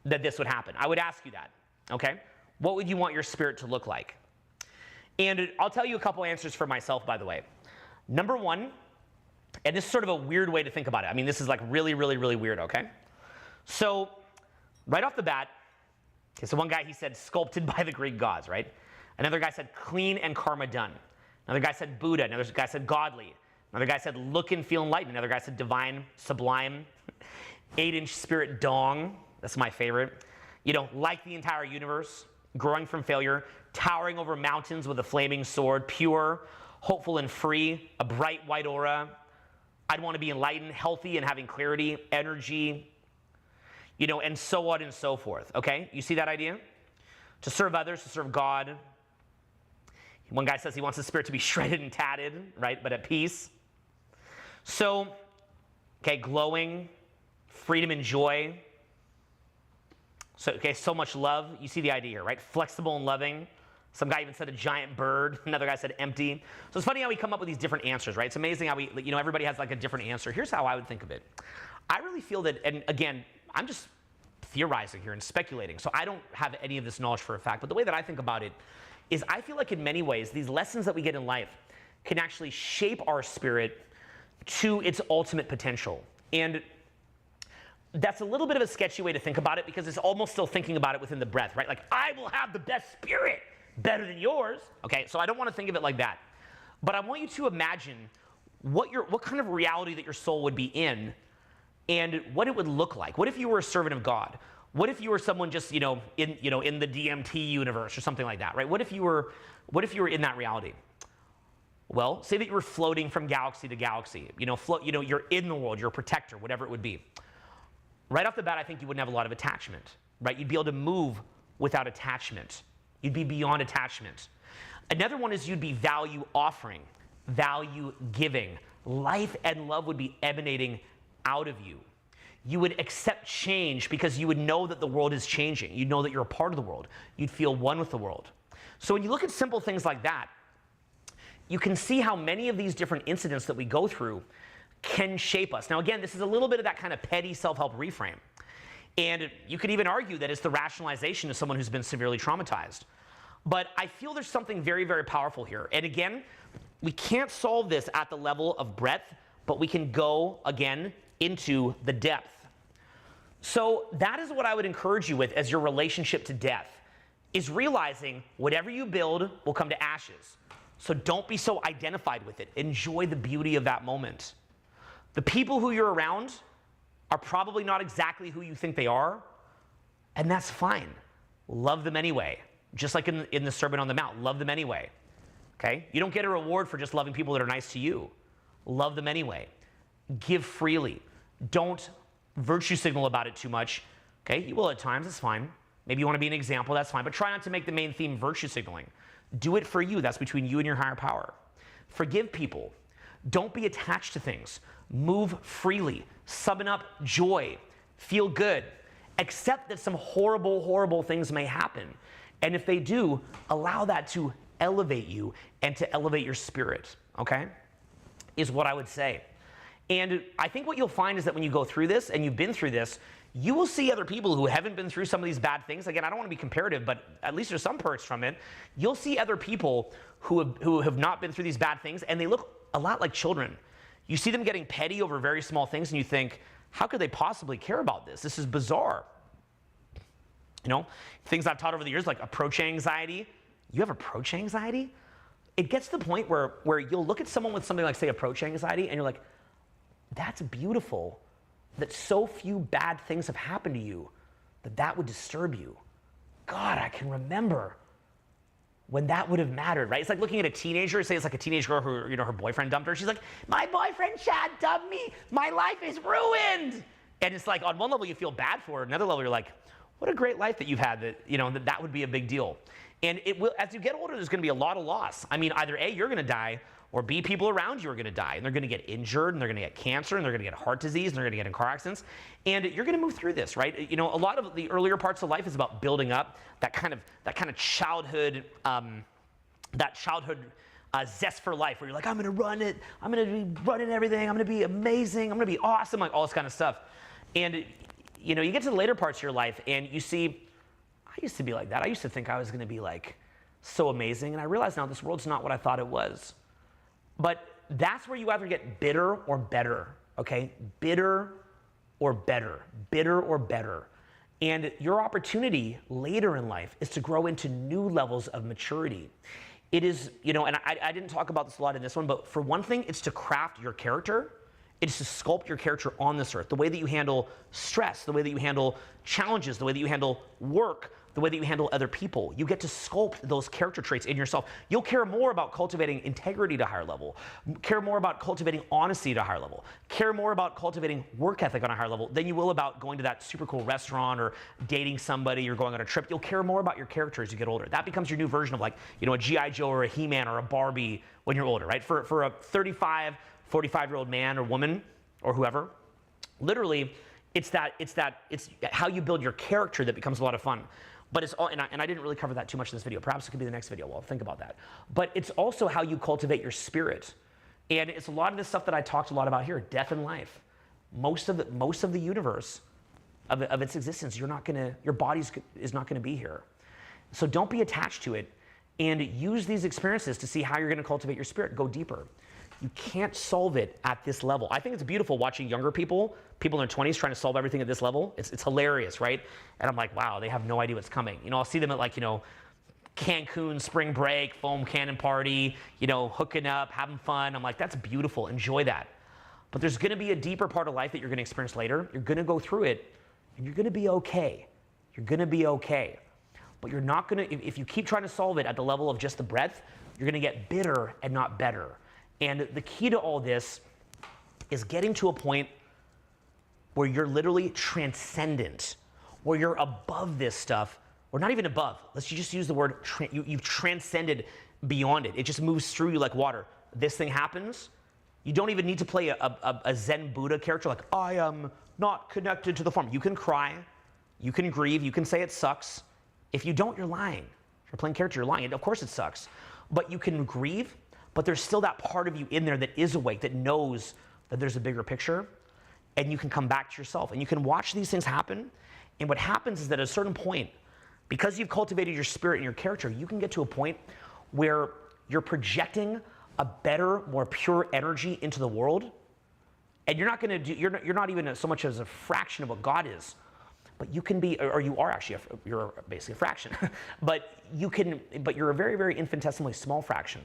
that this would happen? I would ask you that, okay? What would you want your spirit to look like? And I'll tell you a couple answers for myself, by the way. Number one, and this is sort of a weird way to think about it. I mean, this is like really, really, really weird, okay? So right off the bat, okay, so one guy, he said sculpted by the Greek gods, right? Another guy said clean and karma done. Another guy said Buddha. Another guy said godly. Another guy said look and feel enlightened. Another guy said divine, sublime. 8-inch spirit dong. That's my favorite. You know, like the entire universe, growing from failure, towering over mountains with a flaming sword, pure, hopeful and free, a bright white aura. I'd want to be enlightened, healthy and having clarity, energy, you know, and so on and so forth, okay? You see that idea? To serve others, to serve God. One guy says he wants his spirit to be shredded and tatted, right, but at peace. So, okay, glowing, freedom and joy. So, okay, so much love. You see the idea here, right? Flexible and loving. Some guy even said a giant bird. Another guy said empty. So it's funny how we come up with these different answers, right? It's amazing how we, you know, everybody has like a different answer. Here's how I would think of it. I really feel that, and again, I'm just theorizing here and speculating, so I don't have any of this knowledge for a fact, but the way that I think about it is I feel like in many ways, these lessons that we get in life can actually shape our spirit to its ultimate potential. And that's a little bit of a sketchy way to think about it because it's almost still thinking about it within the breath, right? Like, I will have the best spirit, better than yours. Okay, so I don't want to think of it like that. But I want you to imagine what kind of reality that your soul would be in and what it would look like. What if you were a servant of God? What if you were someone just, in the DMT universe or something like that, right? What if you were in that reality? Well, say that you were floating from galaxy to galaxy. You're in the world, you're a protector, whatever it would be. Right off the bat, I think you wouldn't have a lot of attachment, right? You'd be able to move without attachment. You'd be beyond attachment. Another one is you'd be value offering, value giving. Life and love would be emanating out of you. You would accept change because you would know that the world is changing. You'd know that you're a part of the world. You'd feel one with the world. So when you look at simple things like that, you can see how many of these different incidents that we go through can shape us. Now again, this is a little bit of that kind of petty self-help reframe. And you could even argue that it's the rationalization of someone who's been severely traumatized. But I feel there's something very, very powerful here. And again, we can't solve this at the level of breadth, but we can go, again, into the depth. So that is what I would encourage you with as your relationship to death, is realizing whatever you build will come to ashes. So don't be so identified with it. Enjoy the beauty of that moment. The people who you're around are probably not exactly who you think they are, and that's fine. Love them anyway. Just like in the Sermon on the Mount, love them anyway. Okay? You don't get a reward for just loving people that are nice to you. Love them anyway. Give freely. Don't virtue signal about it too much. Okay? You will at times, that's fine. Maybe you want to be an example, that's fine. But try not to make the main theme virtue signaling. Do it for you. That's between you and your higher power. Forgive people. Don't be attached to things. Move freely. Summon up joy. Feel good. Accept that some horrible, horrible things may happen. And if they do, allow that to elevate you and to elevate your spirit, okay? Is what I would say. And I think what you'll find is that when you go through this and you've been through this, you will see other people who haven't been through some of these bad things. Again, I don't want to be comparative, but at least there's some perks from it. You'll see other people who have not been through these bad things, and they look a lot like children. You see them getting petty over very small things, and you think, how could they possibly care about this? This is bizarre. Things I've taught over the years, like approach anxiety. You have approach anxiety? It gets to the point where you'll look at someone with something like, say, approach anxiety, and you're like, that's beautiful that so few bad things have happened to you that would disturb you. God, I can remember when that would have mattered, right? It's like looking at a teenager, say it's like a teenage girl who, her boyfriend dumped her. She's like, my boyfriend Chad dumped me. My life is ruined. And it's like, on one level you feel bad for her. Another level you're like, what a great life that you've had that would be a big deal. And it will, as you get older, there's going to be a lot of loss. I mean, either A, you're going to die, or B, people around you are going to die, and they're going to get injured, and they're going to get cancer, and they're going to get heart disease, and they're going to get in car accidents. And you're going to move through this, right? A lot of the earlier parts of life is about building up that kind of childhood, zest for life, where you're like, I'm going to run it, I'm going to be running everything, I'm going to be amazing, I'm going to be awesome, like all this kind of stuff. And you get to the later parts of your life and you see, I used to be like that. I used to think I was going to be like so amazing. And I realize now this world's not what I thought it was. But that's where you either get bitter or better, okay? Bitter or better, bitter or better. And your opportunity later in life is to grow into new levels of maturity. It is, and I didn't talk about this a lot in this one, but for one thing, it's to craft your character. It's to sculpt your character on this earth. The way that you handle stress, the way that you handle challenges, the way that you handle work, the way that you handle other people. You get to sculpt those character traits in yourself. You'll care more about cultivating integrity to a higher level, care more about cultivating honesty to a higher level, care more about cultivating work ethic on a higher level than you will about going to that super cool restaurant or dating somebody or going on a trip. You'll care more about your character as you get older. That becomes your new version of like, a G.I. Joe or a He-Man or a Barbie when you're older, right? For a 35, 45-year-old man or woman or whoever, literally, it's how you build your character that becomes a lot of fun. But it's all, and I didn't really cover that too much in this video. Perhaps it could be the next video. Well, think about that. But it's also how you cultivate your spirit. And it's a lot of this stuff that I talked a lot about here, death and life. Most of the universe of its existence, your body is not gonna be here. So don't be attached to it and use these experiences to see how you're gonna cultivate your spirit, go deeper. You can't solve it at this level. I think it's beautiful watching younger people in their 20s trying to solve everything at this level. It's hilarious, right? And I'm like, wow, they have no idea what's coming. I'll see them at like, Cancun spring break, foam cannon party, hooking up, having fun. I'm like, that's beautiful, enjoy that. But there's gonna be a deeper part of life that you're gonna experience later. You're gonna go through it and you're gonna be okay. You're gonna be okay. But you're not gonna, if you keep trying to solve it at the level of just the breadth, you're gonna get bitter and not better. And the key to all this is getting to a point where you're literally transcendent, where you're above this stuff, or not even above. Let's just use the word, you've transcended beyond it. It just moves through you like water. This thing happens. You don't even need to play a Zen Buddha character like, I am not connected to the form. You can cry, you can grieve, you can say it sucks. If you don't, you're lying. If you're playing character, you're lying. Of course it sucks. But you can grieve, but there's still that part of you in there that is awake, that knows that there's a bigger picture, and you can come back to yourself, and you can watch these things happen. And what happens is that at a certain point, because you've cultivated your spirit and your character, you can get to a point where you're projecting a better, more pure energy into the world, and you're not even so much as a fraction of what God is, but you can be, or you are actually, you're basically a fraction, but you're a very, very infinitesimally small fraction.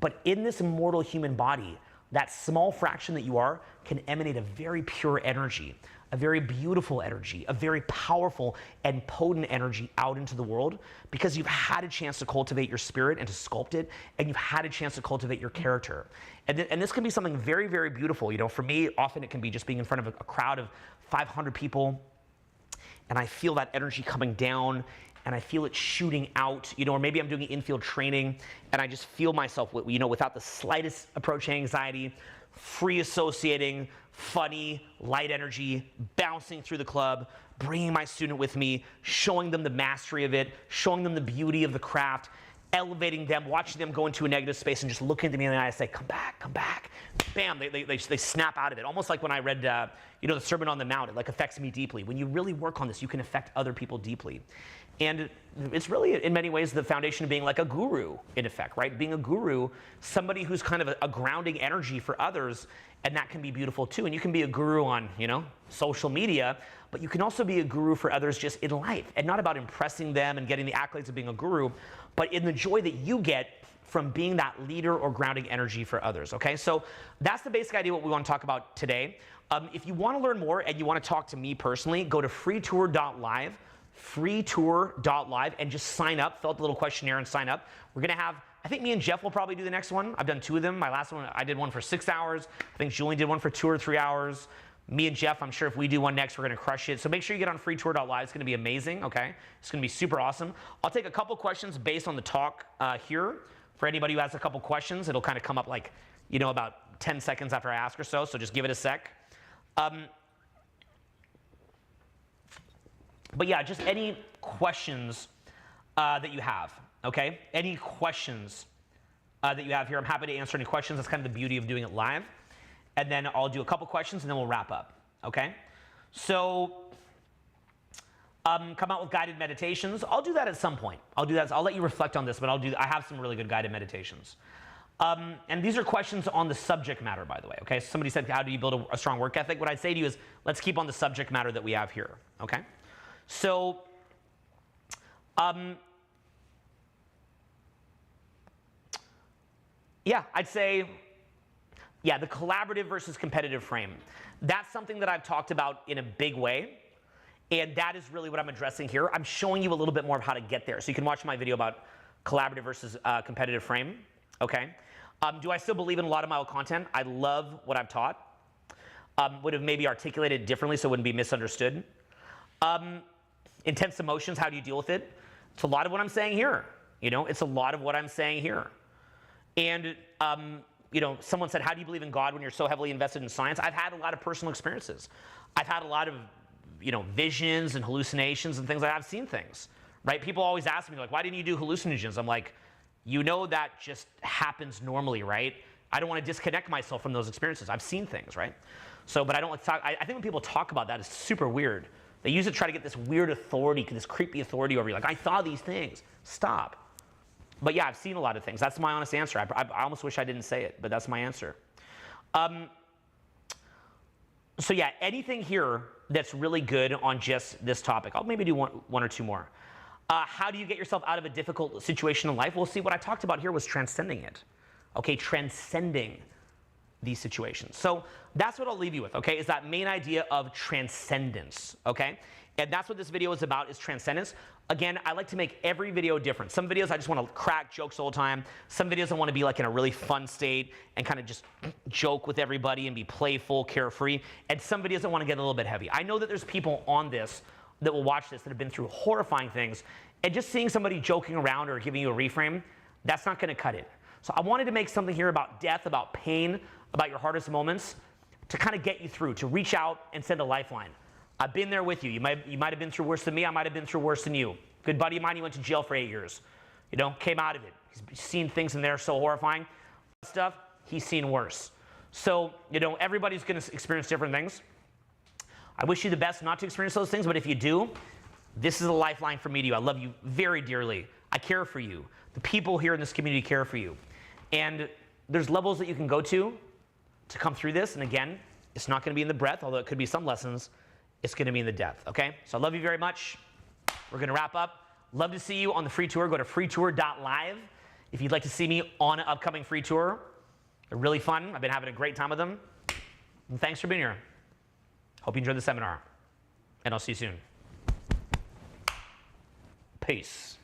But in this immortal human body, that small fraction that you are can emanate a very pure energy, a very beautiful energy, a very powerful and potent energy out into the world because you've had a chance to cultivate your spirit and to sculpt it, and you've had a chance to cultivate your character. And this can be something very, very beautiful. For me, often it can be just being in front of a crowd of 500 people, and I feel that energy coming down, and I feel it shooting out, or maybe I'm doing infield training and I just feel myself, without the slightest approach anxiety, free associating, funny, light energy, bouncing through the club, bringing my student with me, showing them the mastery of it, showing them the beauty of the craft, elevating them, watching them go into a negative space and just looking at me in the eye and say, come back, come back. Bam, they snap out of it. Almost like when I read, the Sermon on the Mount, it affects me deeply. When you really work on this, you can affect other people deeply. And it's really, in many ways, the foundation of being like a guru, in effect, right? Being a guru, somebody who's kind of a grounding energy for others, and that can be beautiful too. And you can be a guru on, social media, but you can also be a guru for others just in life, and not about impressing them and getting the accolades of being a guru, but in the joy that you get from being that leader or grounding energy for others, okay? So that's the basic idea what we want to talk about today. If you want to learn more and you want to talk to me personally, go to freetour.live, freetour.live, and just sign up, fill out the little questionnaire and sign up. We're going to have, I think me and Jeff will probably do the next one. I've done 2 of them. My last one, I did one for 6 hours. I think Julian did one for 2 or 3 hours. Me and Jeff, I'm sure if we do one next, we're going to crush it. So make sure you get on freetour.live. It's going to be amazing, okay? It's going to be super awesome. I'll take a couple questions based on the talk here. For anybody who has a couple questions, it'll kind of come up like, about 10 seconds after I ask or so, so just give it a sec. But yeah, just any questions that you have, okay? Any questions that you have here, I'm happy to answer any questions. That's kind of the beauty of doing it live. And then I'll do a couple questions and then we'll wrap up, okay? So come out with guided meditations. I'll do that at some point. I'll do that. I'll let you reflect on this, but I have some really good guided meditations. And these are questions on the subject matter, by the way, okay? So somebody said, how do you build a strong work ethic? What I'd say to you is, let's keep on the subject matter that we have here, okay? So, yeah, I'd say, yeah, the collaborative versus competitive frame. That's something that I've talked about in a big way, and that is really what I'm addressing here. I'm showing you a little bit more of how to get there. So you can watch my video about collaborative versus competitive frame, okay? Do I still believe in a lot of my old content? I love what I've taught. Would have maybe articulated it differently so it wouldn't be misunderstood. Intense emotions, how do you deal with it? It's a lot of what I'm saying here. You know, it's a lot of what I'm saying here. And, you know, someone said, how do you believe in God when you're so heavily invested in science? I've had a lot of personal experiences. I've had a lot of, you know, visions and hallucinations and things like that. I've seen things, right? People always ask me, like, why didn't you do hallucinogens? I'm like, you know, that just happens normally, right? I don't want to disconnect myself from those experiences. I've seen things, right? So, but I don't like to talk. I think when people talk about that, it's super weird. They use it to try to get this weird authority, this creepy authority over you. Like, I saw these things. Stop. But yeah, I've seen a lot of things. That's my honest answer. I almost wish I didn't say it, but that's my answer. So yeah, anything here that's really good on just this topic. I'll maybe do one or two more. How do you get yourself out of a difficult situation in life? Well, see, what I talked about here was transcending it. Okay, transcending these situations. So that's what I'll leave you with, okay, is that main idea of transcendence, okay? And that's what this video is about, is transcendence. Again, I like to make every video different. Some videos I just want to crack jokes all the time. Some videos I want to be like in a really fun state and kind of just joke with everybody and be playful, carefree. And some videos I want to get a little bit heavy. I know that there's people on this that will watch this that have been through horrifying things, and just seeing somebody joking around or giving you a reframe, that's not going to cut it. So I wanted to make something here about death, about pain, about your hardest moments, to kind of get you through, to reach out and send a lifeline. I've been there with you. You might have been through worse than me. I might have been through worse than you. Good buddy of mine, he went to jail for 8 years. You know, came out of it. He's seen things in there so horrifying. Stuff, he's seen worse. So, you know, everybody's going to experience different things. I wish you the best not to experience those things, but if you do, this is a lifeline from me to you. I love you very dearly. I care for you. The people here in this community care for you. And there's levels that you can go to come through this. And again, it's not going to be in the breath, although it could be some lessons. It's going to be in the depth, okay? So I love you very much. We're going to wrap up. Love to see you on the free tour. Go to freetour.live if you'd like to see me on an upcoming free tour. They're really fun. I've been having a great time with them. And thanks for being here. Hope you enjoyed the seminar. And I'll see you soon. Peace.